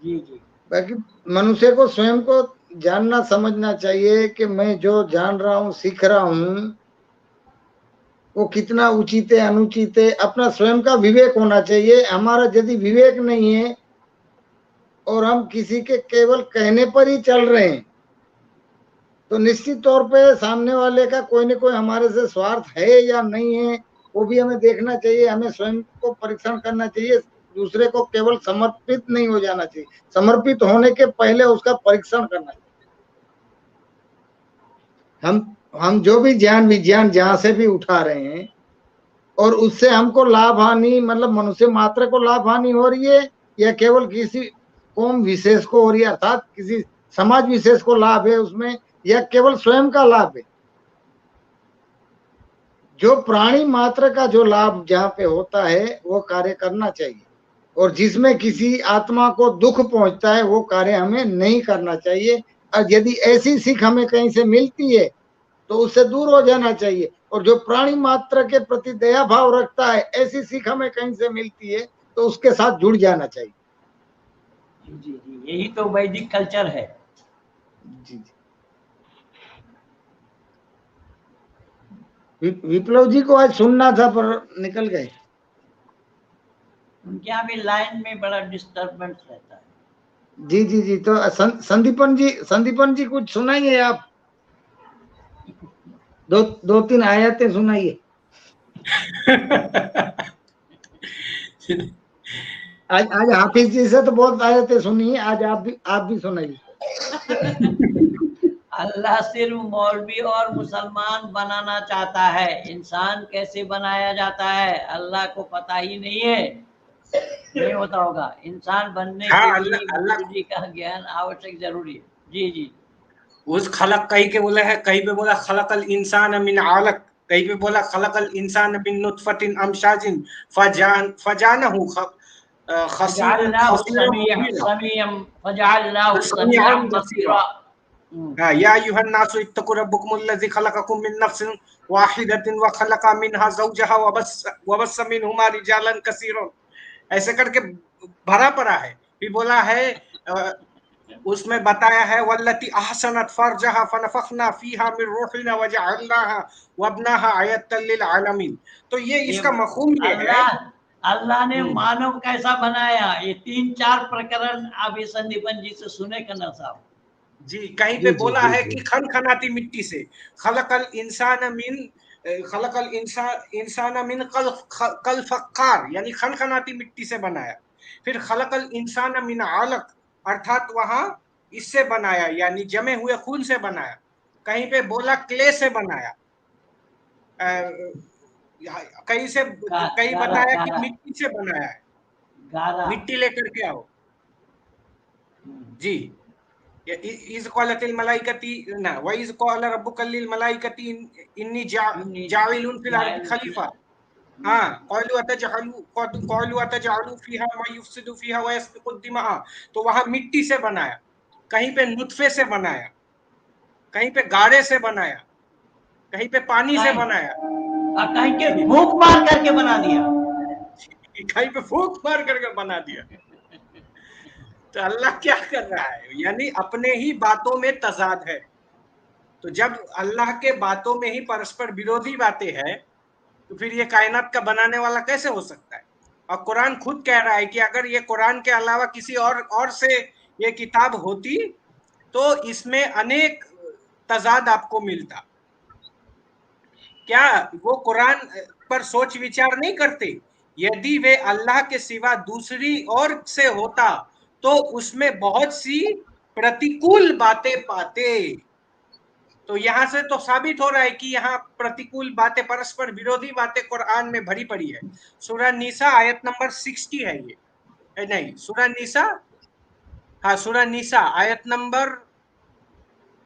जी जी, बाकी मनुष्य को स्वयं को जानना समझना चाहिए कि मैं जो जान रहा हूँ, सीख रहा हूँ, वो कितना उचित है, अनुचित है। अपना स्वयं का विवेक होना चाहिए। हमारा यदि विवेक नहीं है और हम किसी के केवल कहने पर ही चल रहे हैं, तो निश्चित तौर पे सामने वाले का कोई न कोई हमारे से स्वार्थ है या नहीं है, वो भी हमें देखना चाहिए। हमें स्वयं को परीक्षण करना चाहिए। दूसरे को केवल समर्पित नहीं हो जाना चाहिए, समर्पित होने के पहले उसका परीक्षण करना चाहिए। हम जो भी ज्ञान विज्ञान जहां से भी उठा रहे हैं, और उससे हमको लाभ हानि, मतलब मनुष्य मात्र को लाभ हानि हो रही है या केवल किसी कौम विशेष को हो रही है, अर्थात किसी समाज विशेष को लाभ है उसमें, या केवल स्वयं का लाभ है। जो प्राणी मात्र का जो लाभ जहाँ पे होता है वो कार्य करना चाहिए, और जिसमें किसी आत्मा को दुख पहुंचता है वो कार्य हमें नहीं करना चाहिए। और यदि ऐसी सीख हमें कहीं से मिलती है तो उससे दूर हो जाना चाहिए। और जो प्राणी मात्र के प्रति दया भाव रखता है, ऐसी सीख हमें कहीं से मिलती है तो उसके साथ जुड़ जाना चाहिए। जी जी, यही तो वैदिक कल्चर है। जी जी, विप्लव जी को आज सुनना था पर निकल गए। उनके यहाँ भी लाइन में बड़ा डिस्टर्बेंस रहता है। जी जी जी, तो संदीपन जी कुछ सुनाइए आप। दो तीन आयतें सुनाइए। आज हाफिज जी से तो बहुत आयतें सुनी है, आज आप भी सुनाइए। अल्लाह सिर्फ मौलवी और मुसलमान बनाना चाहता है, इंसान कैसे बनाया जाता है अल्लाह को पता ही नहीं है। नहीं होता होगा, इंसान बनने हाँ, के लिए अल्लाह गुरु जी का ज्ञान आवश्यक जरूरी है। जी जी, उस खलक कहीं के बोला है, कहीं पे बोला खलकल इंसान मिन अलक, कहीं पे बोला खलकल इंसान मिन नुतफतिन अमशाजिन फजानहु फजअलनाहु समीअन बसीरा। या अय्युहन नासु इत्तकु रब्बकुमुल्लज़ी खलक़कुम मिन नफ्सिन वाहिदतिन व खलक़ा मिनहा ज़ौजहा व बस्स मिनहुमा रिजालन कसीरन, ऐसे करके भरा पड़ा है। फिर बोला है उसमें बताया है वल्लती अहसनत फरजहा फनफखना फीहा मिन रूहिना वजअलनाहा वब्नहा आयतल लिल आलमीन। तो ये इसका मफ़हूम ये है, अल्लाह ने मानव कैसा बनाया, ये 3-4 प्रकरण अभी संदीपन जी से सुने करना साहब। जी, कहीं पे बोला है कि खनखनाती मिट्टी से खलकल इंसान मिन कल फक्कार, यानी खनखनाती मिट्टी से बनाया। फिर खलकल इंसान मिन अलक, अर्थात वहां इससे बनाया, यानी जमे हुए खून से बनाया। कहीं पे बोला क्ले से बनाया, कहीं बताया कि मिट्टी से बनाया है, मिट्टी लेकर के आओ। जी, इज़ क़ालतिल मलाइकती ना व इज़ क़ाल रब्बुका लिल मलाइकती इन्नी जाइलुन फिल अर्दि खलीफा। हाँ, क़ालू अतजअलु फ़ीहा मा युफ़सिदु फ़ीहा व यस्फ़िकु दिमा, तो वहां मिट्टी से बनाया, कहीं पे नुतफे से बनाया, कहीं पे गाड़े से बनाया, कहीं पे पानी से बनाया, और कहीं के फूंक मार करके बना दिया, कहीं पे फूंक मार करके बना दिया। तो अल्लाह क्या कर रहा है, यानी अपने ही बातों में तजाद है। तो जब अल्लाह के बातों में ही परस्पर विरोधी बातें हैं, तो फिर ये कायनात का बनाने वाला कैसे हो सकता है? और कुरान खुद कह रहा है कि अगर ये कुरान के अलावा किसी और से ये किताब होती तो इसमें अनेक तजाद आपको मिलता। क्या वो कुरान पर सोच विचार नहीं करते? यदि वे अल्लाह के सिवा दूसरी और से होता तो उसमें बहुत सी प्रतिकूल बातें पाते। तो यहां से तो साबित हो रहा है कि यहाँ प्रतिकूल बातें, परस्पर विरोधी बातें कुरान में भरी पड़ी है। सूरह निसा आयत नंबर 60 है ये, नहीं सूरह निसा, हाँ सूरह निसा आयत नंबर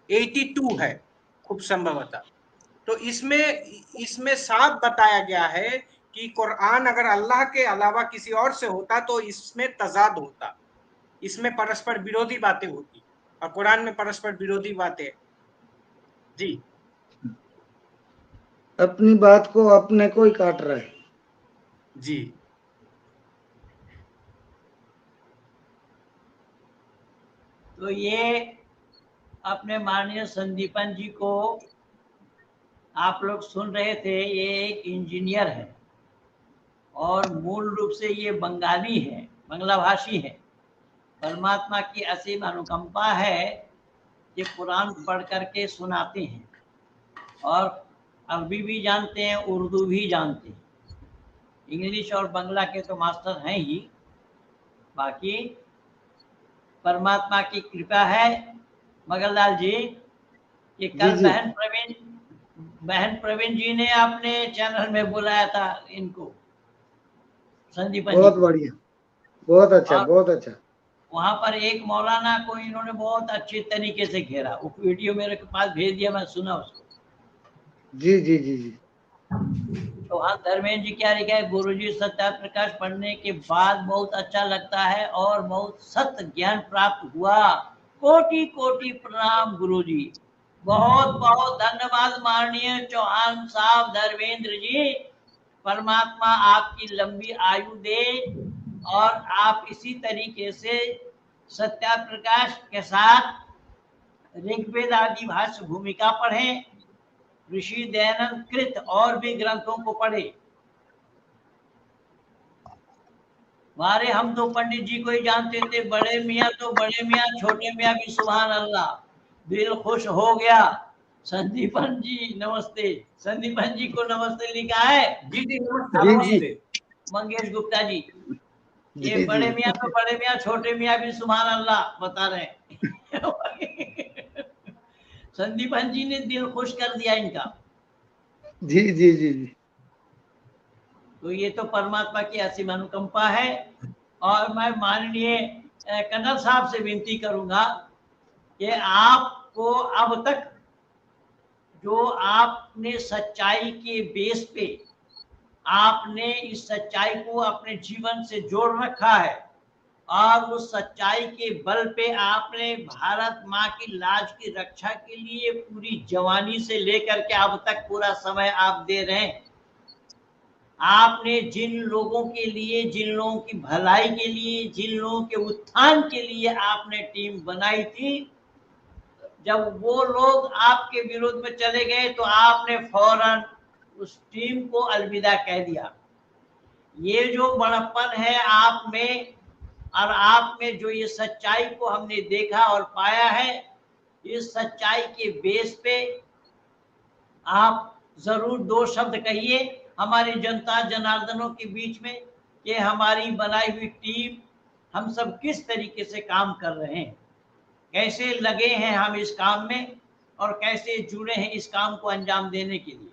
82 है खूब संभवतः। तो इसमें साफ बताया गया है कि कुरान अगर अल्लाह के अलावा किसी और से होता तो इसमें तजाद होता, इसमें परस्पर विरोधी बातें होती, और कुरान में परस्पर विरोधी बातें। जी, अपनी बात को अपने को ही काट रहा है। जी, तो ये अपने माननीय संदीपन जी को आप लोग सुन रहे थे। ये एक इंजीनियर है और मूल रूप से ये बंगाली है, बंगला भाषी है। परमात्मा की असीम अनुकंपा है कि कुरान पढ़ करके सुनाते हैं और अरबी भी जानते हैं, उर्दू भी जानते हैं, इंग्लिश और बांग्ला के तो मास्टर हैं ही। बाकी परमात्मा की कृपा है मगरलाल जी कि कल जी। बहन प्रवीण जी ने अपने चैनल में बुलाया था इनको, संदीपन बहुत जी। बढ़िया, बहुत अच्छा, और बहुत अच्छा। वहां पर एक मौलाना को इन्होंने बहुत अच्छे तरीके से घेरा। वो वीडियो मेरे के पास भेज दिया, मैं सुना उसको। जी जी जी जी। चौहान धर्मेंद्र जी क्या लिखा है, गुरु जी सत्य प्रकाश पढ़ने के बाद बहुत अच्छा लगता है और बहुत सत्य ज्ञान प्राप्त हुआ। कोटि कोटि प्रणाम गुरु जी, बहुत बहुत धन्यवाद माननीय चौहान साहब धर्मेंद्र जी। परमात्मा आपकी लंबी आयु दे और आप इसी तरीके से सत्या प्रकाश के साथ ऋग्वेद आदि भाष्य भूमिका पढ़ें, ऋषि दयानंद कृत और भी ग्रंथों को पढ़े। हमारे हम तो पंडित जी को ही जानते थे, बड़े मियाँ तो बड़े मियाँ, छोटे मियाँ भी सुभान अल्लाह। दिल खुश हो गया। संदीपन जी नमस्ते, संदीपन जी को नमस्ते लिखा है। जी, जी नमस्ते, जी, नमस्ते। मंगेश गुप्ता जी, ये जी बड़े जी। मियाँ तो बड़े मियाँ, छोटे मियाँ भी सुभान अल्लाह बता रहे हैं। संदीपन जी ने दिल खुश कर दिया इनका। जी जी जी जी। तो ये तो परमात्मा की असीम अनुकंपा है। और मैं माननीय कन्नल साहब से विनती करूंगा कि आपको अब तक जो आपने सच्चाई के बेस पे आपने इस सच्चाई को अपने जीवन से जोड़ रखा है और उस सच्चाई के बल पे आपने भारत माँ की लाज की रक्षा के लिए पूरी जवानी से लेकर के अब तक पूरा समय आप दे रहे हैं। आपने जिन लोगों के लिए, जिन लोगों की भलाई के लिए, जिन लोगों के उत्थान के लिए आपने टीम बनाई थी, जब वो लोग आपके विरोध में चले गए तो आपने फौरन उस टीम को अलविदा कह दिया। ये जो बड़प्पन है आप में और आप में जो ये सच्चाई को हमने देखा और पाया है, इस सच्चाई के बेस पे आप जरूर दो शब्द कहिए हमारी जनता जनार्दनों के बीच में कि हमारी बनाई हुई टीम, हम सब किस तरीके से काम कर रहे हैं, कैसे लगे हैं हम इस काम में और कैसे जुड़े हैं इस काम को अंजाम देने के लिए।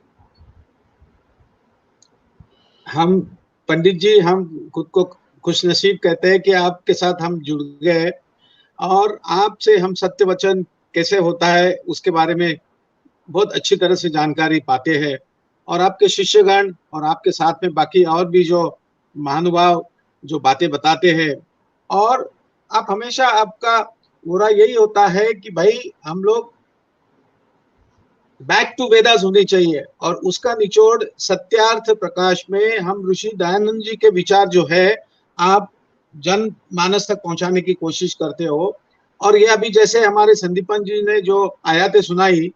हम पंडित जी, हम खुद को खुशनसीब कहते हैं कि आपके साथ हम जुड़ गए और आपसे हम सत्य वचन कैसे होता है उसके बारे में बहुत अच्छी तरह से जानकारी पाते हैं। और आपके शिष्यगण और आपके साथ में बाकी और भी जो महानुभाव जो बातें बताते हैं, और आप हमेशा, आपका बुरा यही होता है कि भाई हम लोग बैक टू वेदास होनी चाहिए, और उसका निचोड़ सत्यार्थ प्रकाश में हम ऋषि दयानंद जी के विचार जो है आप जन मानस तक पहुंचाने की कोशिश करते हो। और ये अभी जैसे हमारे संदीपन जी ने जो आयतें सुनाई,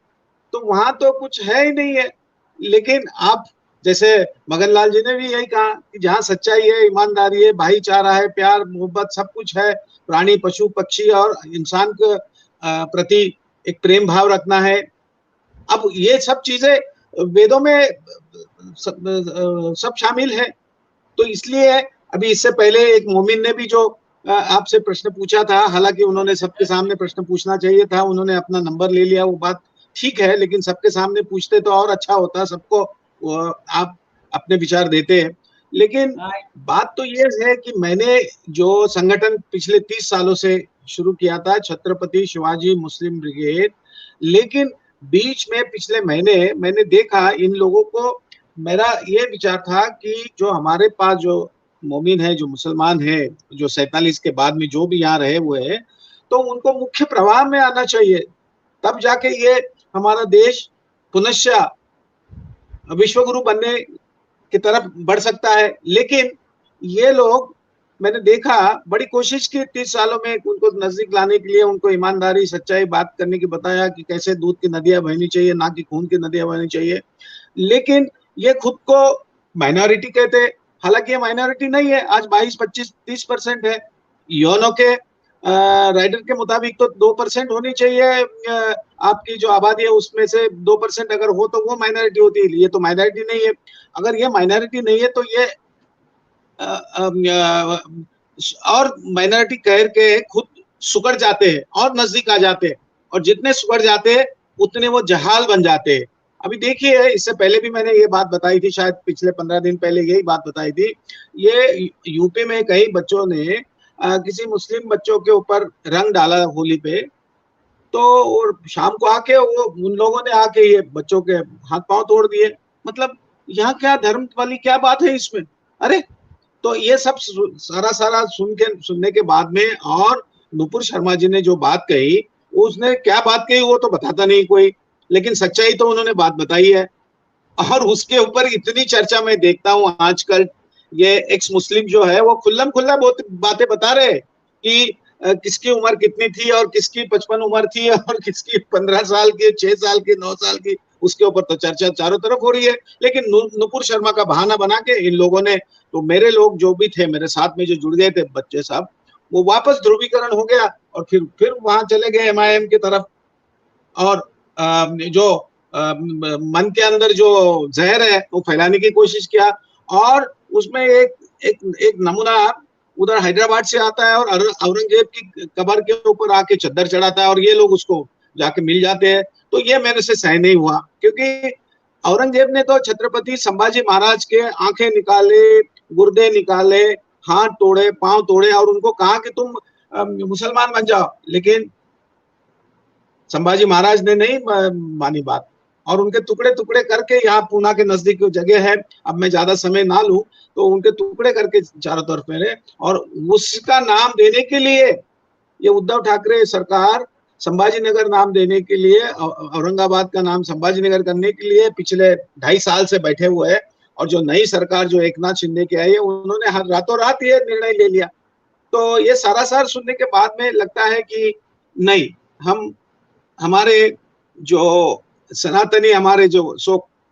तो वहां तो कुछ है ही नहीं है, लेकिन आप जैसे मगन लाल जी ने भी यही कहा कि जहाँ सच्चाई है, ईमानदारी है, भाईचारा है, प्यार मोहब्बत सब कुछ है, प्राणी पशु पक्षी और इंसान के प्रति एक प्रेम भाव रखना है। अब ये सब चीजें वेदों में सब शामिल है। तो इसलिए अभी इससे पहले एक मोमिन ने भी जो आपसे प्रश्न पूछा था, हालांकि उन्होंने सबके सामने प्रश्न पूछना चाहिए था, उन्होंने अपना नंबर ले लिया, वो बात ठीक है, लेकिन सबके सामने पूछते तो और अच्छा होता, सबको आप अपने विचार देते हैं। लेकिन बात तो ये है कि मैंने जो संगठन पिछले 30 सालों से शुरू किया था, छत्रपति शिवाजी मुस्लिम ब्रिगेड, लेकिन बीच में पिछले महीने मैंने देखा इन लोगों को, मेरा ये विचार था कि जो हमारे पास जो मोमिन है, जो मुसलमान है, जो 47 के बाद में जो भी यहाँ रहे हुए हैं, तो उनको मुख्य प्रवाह में आना चाहिए, तब जाके ये हमारा देश पुनश्च विश्वगुरु बनने की तरफ बढ़ सकता है। लेकिन ये लोग, मैंने देखा, बड़ी कोशिश की 30 सालों में उनको नजदीक लाने के लिए, उनको ईमानदारी सच्चाई बात करने की बताया कि कैसे दूध की नदियां बहनी चाहिए, ना कि खून की नदियां बहनी चाहिए। लेकिन ये खुद को माइनॉरिटी कहते हैं, हालांकि ये माइनॉरिटी नहीं है। आज 22, 25, 30% है। योनो के राइडर के मुताबिक तो 2% होनी चाहिए, आपकी जो आबादी है उसमें से 2% अगर हो तो वो माइनॉरिटी होती है। ये तो माइनॉरिटी नहीं है। अगर ये माइनॉरिटी नहीं है तो ये और माइनॉरिटी कह के खुद सुकड़ जाते हैं और नजदीक आ जाते हैं, और जितने सुकड़ जाते हैं उतने वो जहाल बन जाते हैं। अभी देखिए, इससे पहले भी मैंने ये बात बताई थी, शायद पिछले 15 दिन पहले यही बात बताई थी। ये यूपी में कई बच्चों ने किसी मुस्लिम बच्चों के ऊपर रंग डाला होली पे, तो और शाम को आके वो उन लोगों ने आके ये बच्चों के हाथ पांव तोड़ दिए। मतलब यहाँ क्या धर्म वाली क्या बात है इसमें? अरे, तो ये सब सारा सुनने के बाद में, और नुपुर शर्मा जी ने जो बात कही, उसने क्या बात कही वो तो बताता नहीं कोई, लेकिन सच्चाई तो उन्होंने बात बताई है। और उसके ऊपर इतनी चर्चा मैं देखता हूँ आजकल, ये एक्स मुस्लिम जो है वो खुल्लम खुल्ला बहुत बातें बता रहे कि किसकी उम्र कितनी थी और किसकी 55 उम्र थी और किसकी 15 साल की, 6 साल की, 9 साल की, उसके ऊपर तो चर्चा चारों तरफ हो रही है। लेकिन नुपुर शर्मा का बहाना बना के इन लोगों ने, तो मेरे लोग जो भी थे, मेरे साथ में जो जुड़ गए थे बच्चे सब, वो वापस ध्रुवीकरण हो गया और फिर वहां चले गए MIM की तरफ। और जो मन के अंदर जो जहर है वो फैलाने की कोशिश किया। और उसमें एक नमूना उधर हैदराबाद से आता है और औरंगजेब की कब्र के ऊपर आके चद्दर चढ़ाता है, और ये लोग उसको जाके मिल जाते हैं। तो ये मेरे से सह नहीं हुआ, क्योंकि औरंगजेब ने तो छत्रपति संभाजी महाराज के आंखें निकाले, गुर्दे निकाले, हाथ तोड़े, पांव तोड़े, और उनको कहा कि तुम मुसलमान बन जाओ। लेकिन संभाजी महाराज ने नहीं मानी बात, और उनके टुकड़े टुकड़े करके, यहाँ पूना के नजदीक जगह है, अब मैं ज्यादा समय ना लूं, तो उनके टुकड़े करके चारों तरफ मेरे, और उसका नाम देने के लिए ये उद्धव ठाकरे सरकार संभाजी नगर नाम देने के लिए, औरंगाबाद का नाम संभाजी नगर करने के लिए पिछले 2.5 साल से बैठे हुए हैं। और जो नई सरकार जो एकनाथ शिंदे की आई है, उन्होंने रातों रात ये निर्णय ले लिया। तो ये सारा सुनने के बाद में लगता है कि नहीं, हमारे जो सनातनी, हमारे जो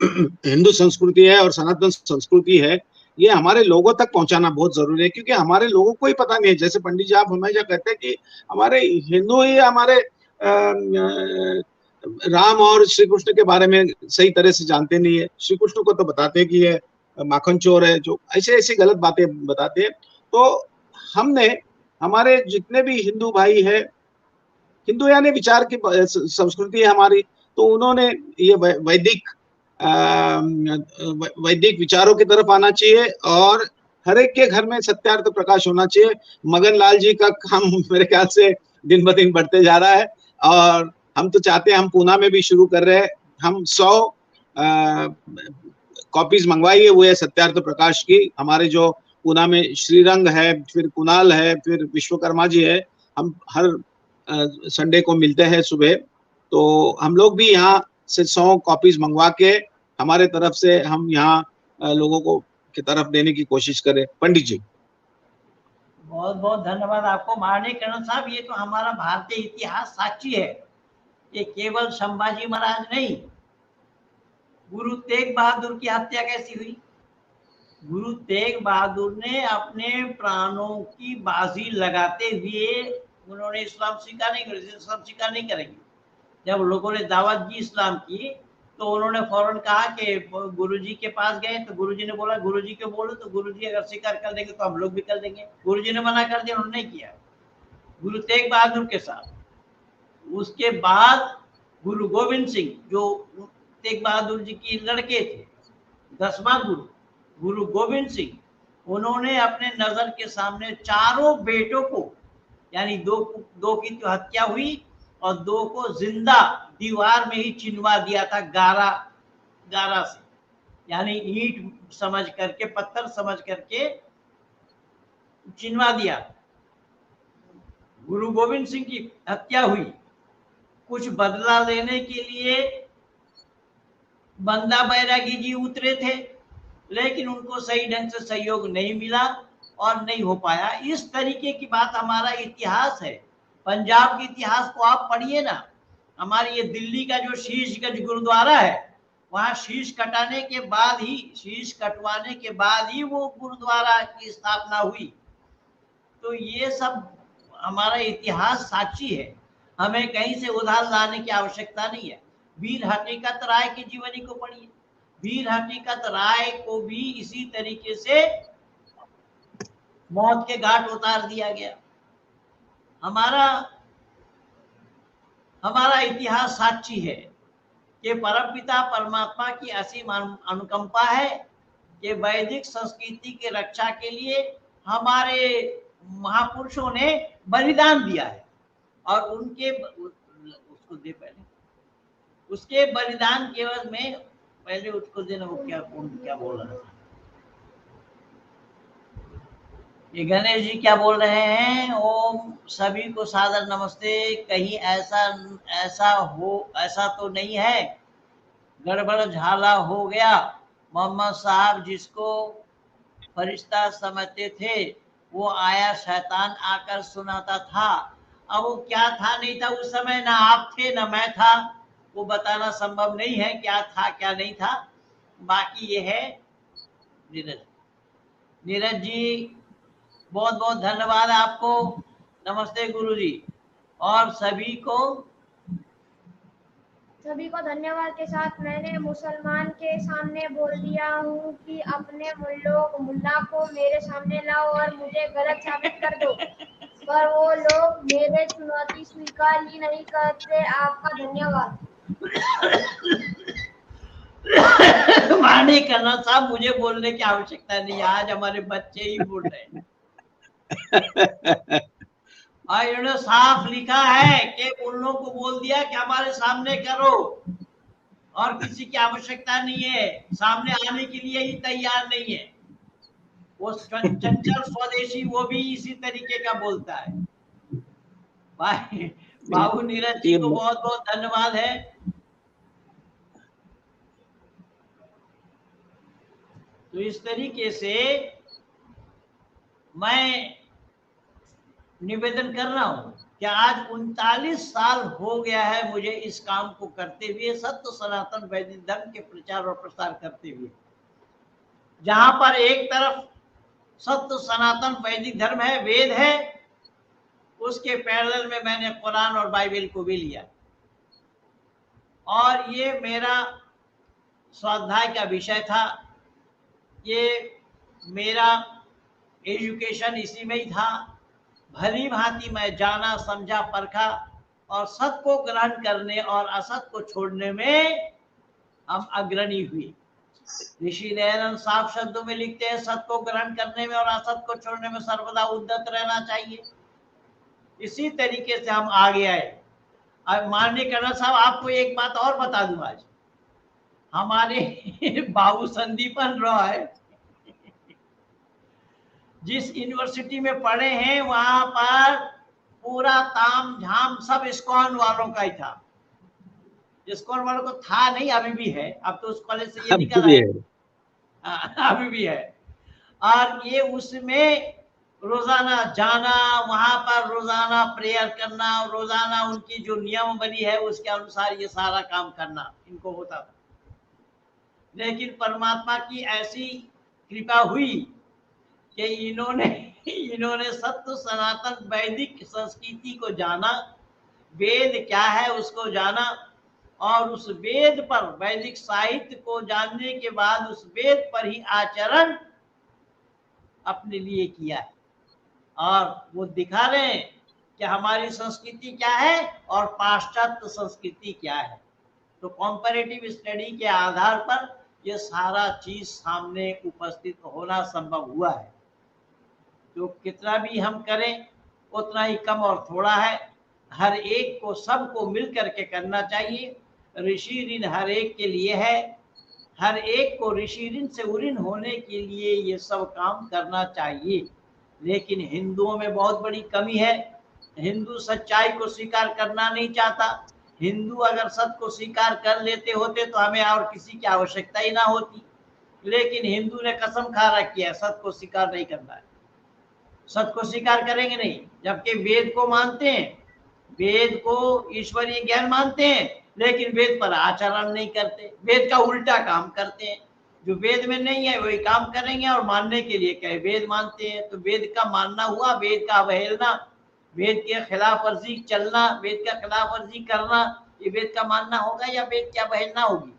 हिंदू संस्कृति है और सनातन संस्कृति है, ये हमारे लोगों तक पहुंचाना बहुत जरूरी है, क्योंकि हमारे लोगों को ही पता नहीं है। जैसे पंडित जी आप हमेशा कहते हैं कि हमारे हिंदू ही हमारे राम और श्री कृष्ण के बारे में सही तरह से जानते नहीं है। श्री कृष्ण को तो बताते हैं कि ये माखन चोर है, जो ऐसी गलत बातें बताते हैं। तो हमने, हमारे जितने भी हिंदू भाई है, हिंदू यानी विचार की संस्कृति है हमारी, तो उन्होंने ये वैदिक विचारों की तरफ आना चाहिए, और हर एक के घर में सत्यार्थ प्रकाश होना चाहिए। मगन लाल जी का काम मेरे ख्याल से दिन ब दिन बढ़ते जा रहा है, और हम तो चाहते हैं, हम पूना में भी शुरू कर रहे हैं, हम 100 कॉपीज मंगवाई है वो है सत्यार्थ प्रकाश की। हमारे जो पूना में श्रीरंग है, फिर कुणाल है, फिर विश्वकर्मा जी है, हम हर संडे को मिलते हैं सुबह। तो हम लोग भी यहाँ से 100 कॉपीज मंगवा के हमारे तरफ से हम यहाँ लोगों को की तरफ देने की कोशिश करें। पंडित जी बहुत बहुत धन्यवाद आपको माननीय कर्नल साहब। ये तो हमारा भारतीय इतिहास साक्षी है, ये केवल संभाजी महाराज नहीं, गुरु तेग बहादुर की हत्या कैसी हुई। गुरु तेग बहादुर ने अपने प्राणों की बाजी लगाते हुए उन्होंने इस्लाम स्वीकार नहीं किया, इस्लाम स्वीकार नहीं करेंगे। जब लोगों ने दावत दी इस्लाम की तो उन्होंने फौरन कहा कि गुरुजी के पास गए तो गुरुजी ने बोला गुरुजी को बोलो, तो गुरुजी अगर स्वीकार कर देंगे तो हम लोग भी कर देंगे। गुरुजी ने मना कर दिया, उन्होंने नहीं किया गुरु तेग बहादुर के साथ। उसके बाद गुरु गोविंद सिंह जो तेग बहादुर जी के लड़के थे, 10वां गुरु गुरु गोविंद सिंह, उन्होंने अपने नजर के सामने चारों बेटों को, यानी दो की तो हत्या हुई और 2 को जिंदा दीवार में ही चिनवा दिया था, गारा से, यानी ईंट समझ करके, पत्थर समझ करके चिनवा दिया। गुरु गोविंद सिंह की हत्या हुई। कुछ बदला लेने के लिए बंदा बैरागी जी उतरे थे, लेकिन उनको सही ढंग से सहयोग नहीं मिला और नहीं हो पाया। इस तरीके की बात हमारा इतिहास है। पंजाब के इतिहास को आप पढ़िए ना, हमारी ये दिल्ली का जो शीशगंज गुरुद्वारा है, वहां शीश कटवाने के बाद ही वो गुरुद्वारा की स्थापना हुई। तो ये सब हमारा इतिहास साक्षी है, हमें कहीं से उधार लाने की आवश्यकता नहीं है। वीर हकीकत राय की जीवनी को पढ़िए, वीर हकीकत राय को भी इसी तरीके से मौत के घाट उतार दिया गया। हमारा इतिहास साक्षी है कि परमपिता परमात्मा की असीम अनुकंपा है कि वैदिक संस्कृति के रक्षा के लिए हमारे महापुरुषों ने बलिदान दिया है और उसके बलिदान के एवज में पहले उसको देना, वो क्या बोल रहा था ये गणेश जी, क्या बोल रहे हैं? ओम सभी को सादर नमस्ते। कहीं ऐसा तो नहीं है गड़बड़ झाला हो गया? मोहम्मद साहब जिसको फरिश्ता समझते थे वो आया, शैतान आकर सुनाता था। अब वो क्या था नहीं था उस समय, ना आप थे ना मैं था, वो बताना संभव नहीं है क्या था क्या नहीं था। बाकी ये है नीरज जी, बहुत बहुत धन्यवाद आपको। नमस्ते गुरु जी, और सभी को धन्यवाद के साथ मैंने मुसलमान के सामने बोल दिया हूँ कि अपने मुल्ला को मेरे सामने लाओ और मुझे गलत साबित कर दो, पर वो लोग मेरे चुनौती स्वीकार ही नहीं करते। आपका धन्यवाद। माननीय कर्नल साहब, मुझे बोलने की आवश्यकता नहीं, आज हमारे बच्चे ही बोल रहे हैं। और इन्होंने साफ लिखा है कि उन लोगों को बोल दिया कि हमारे सामने करो, और किसी की आवश्यकता नहीं है, सामने आने के लिए ही तैयार नहीं है। वो चंचल स्वदेशी वो भी इसी तरीके का बोलता है। भाई बाबू नीरज जी को बहुत बहुत धन्यवाद है। तो इस तरीके से मैं निवेदन कर रहा हूं कि आज 39 साल हो गया है मुझे इस काम को करते हुए, सत्य सनातन वैदिक धर्म के प्रचार और प्रसार करते हुए। जहां पर एक तरफ सत्य सनातन वैदिक धर्म है, वेद है, उसके पैरेलल में मैंने कुरान और बाइबल को भी लिया, और ये मेरा स्वाध्याय का विषय था। ये मेरा एजुकेशन इसी में ही था। भली भांति मैं जाना, समझा, परखा, और सत्य को ग्रहण करने और असत को छोड़ने में हम अग्रणी हुए। ऋषि दयानंद साफ शब्दों में लिखते हैं, सत्य को ग्रहण करने में और असत को छोड़ने में सर्वदा उद्यत रहना चाहिए। इसी तरीके से हम आगे आए। अब माननीय कर्नल साहब, आपको एक बात और बता दूं, आज हमारे बाबू संदीपन रॉय जिस यूनिवर्सिटी में पढ़े हैं वहां पर पूरा ताम झाम सब इस्कॉन वालों का ही था। इस्कॉन वालों को था नहीं, अभी भी है, अब तो उस कॉलेज से ये निकल आए, अभी भी है। और ये उसमें रोजाना जाना, वहां पर रोजाना प्रेयर करना, रोजाना उनकी जो नियम बनी है उसके अनुसार ये सारा काम करना इनको होता था। लेकिन परमात्मा की ऐसी कृपा हुई कि इन्होंने सत्य सनातन वैदिक संस्कृति को जाना, वेद क्या है उसको जाना, और उस वेद पर वैदिक साहित्य को जानने के बाद उस वेद पर ही आचरण अपने लिए किया है। और वो दिखा रहे हैं कि हमारी संस्कृति क्या है और पाश्चात्य संस्कृति क्या है। तो कॉम्पैरेटिव स्टडी के आधार पर ये सारा चीज सामने उपस्थित होना संभव हुआ है। तो कितना भी हम करें उतना ही कम और थोड़ा है। हर एक को, सबको मिल करके करना चाहिए। ऋषि ऋण हर एक के लिए है, हर एक को ऋषि ऋण से उऋण होने के लिए ये सब काम करना चाहिए। लेकिन हिंदुओं में बहुत बड़ी कमी है, हिंदू सच्चाई को स्वीकार करना नहीं चाहता। हिंदू अगर सत्य को स्वीकार कर लेते होते तो हमें और किसी की आवश्यकता ही ना होती। लेकिन हिंदू ने कसम खा रखी है सत्य को स्वीकार नहीं करना है, सत्य को स्वीकार करेंगे नहीं। जबकि वेद को मानते हैं, वेद को ईश्वरीय ज्ञान मानते हैं, लेकिन वेद पर आचरण नहीं करते, वेद का उल्टा काम करते हैं। जो वेद में नहीं है वही काम करेंगे और मानने के लिए कहे वेद मानते हैं। तो वेद का मानना हुआ वेद का अवहेलना, वेद के खिलाफ वर्जी चलना, वेद का खिलाफ वर्जी करना, ये वेद का मानना होगा या वेद की अवहेलना होगी।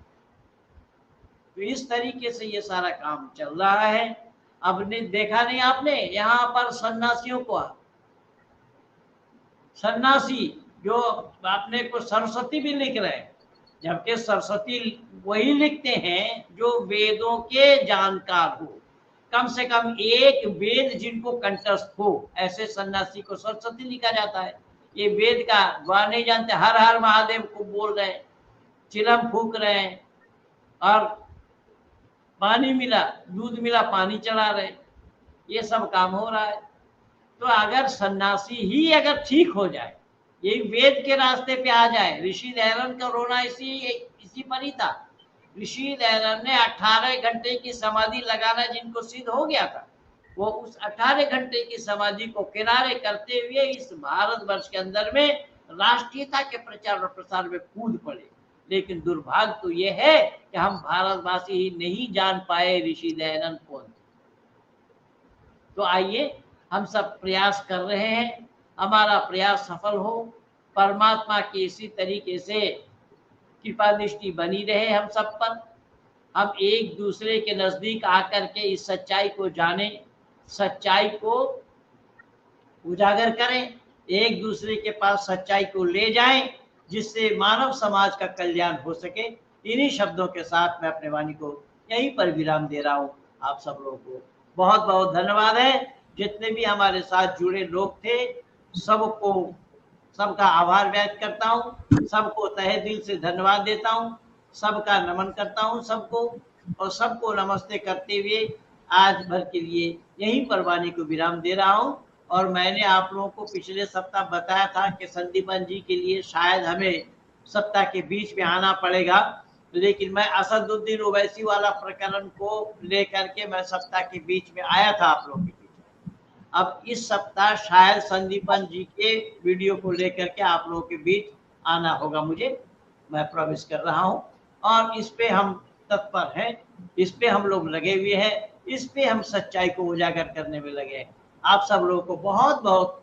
तो इस तरीके से ये सारा काम चल रहा है। अब ने देखा नहीं आपने यहाँ पर सन्यासियों को, सन्यासी जो अपने को सरस्वती भी लिख रहे हैं, जबकि सरस्वती वही लिखते हैं जो वेदों के जानकार हो, कम से कम एक वेद जिनको कंठस्थ हो, ऐसे सन्यासी को सरस्वती लिखा जाता है। ये वेद का द्वार नहीं जानते, हर हर महादेव को बोल रहे हैं, चिलम फूक रहे हैं, और पानी मिला दूध मिला पानी चढ़ा रहे, ये सब काम हो रहा है। तो अगर सन्यासी ही अगर ठीक हो जाए, ये वेद के रास्ते पे आ जाए, ऋषि दयानंद का रोना इसी पर ही था। ऋषि दयानंद ने 18 घंटे की समाधि लगाना जिनको सिद्ध हो गया था, वो उस 18 घंटे की समाधि को किनारे करते हुए इस भारतवर्ष के अंदर में राष्ट्रीयता के प्रचार और प्रसार में कूद पड़े। लेकिन दुर्भाग्य तो ये है कि हम भारतवासी ही नहीं जान पाए ऋषि दयानंद कौन थे। तो आइए हम सब प्रयास कर रहे हैं, हमारा प्रयास सफल हो, परमात्मा की इसी तरीके से कृपा दृष्टि बनी रहे हम सब पर, हम एक दूसरे के नजदीक आकर के इस सच्चाई को जानें, सच्चाई को उजागर करें, एक दूसरे के पास सच्चाई को ले जाएं, जिससे मानव समाज का कल्याण हो सके। इन्हीं शब्दों के साथ मैं अपने वाणी को यहीं पर विराम दे रहा हूँ। आप सब लोगों को बहुत बहुत धन्यवाद है। जितने भी हमारे साथ जुड़े लोग थे सबको, सबका आभार व्यक्त करता हूँ, सबको तहे दिल से धन्यवाद देता हूँ, सबका नमन करता हूँ सबको, और सबको नमस्ते करते हुए आज भर के लिए यहीं पर वाणी को विराम दे रहा हूँ। और मैंने आप लोगों को पिछले सप्ताह बताया था कि संदीपन जी के लिए शायद हमें सप्ताह के बीच में आना पड़ेगा, लेकिन मैं असदुद्दीन ओवैसी वाला प्रकरण को लेकर के मैं सप्ताह के बीच में आया था आप लोगों के बीच। अब इस सप्ताह शायद संदीपन जी के वीडियो को लेकर के आप लोगों के बीच आना होगा मुझे, मैं प्रॉमिस कर रहा हूँ। और इस पे हम तत्पर हैं, इस पे हम लोग लगे हुए हैं, इस पे हम सच्चाई को उजागर करने में लगे हैं। आप सब लोगों को बहुत बहुत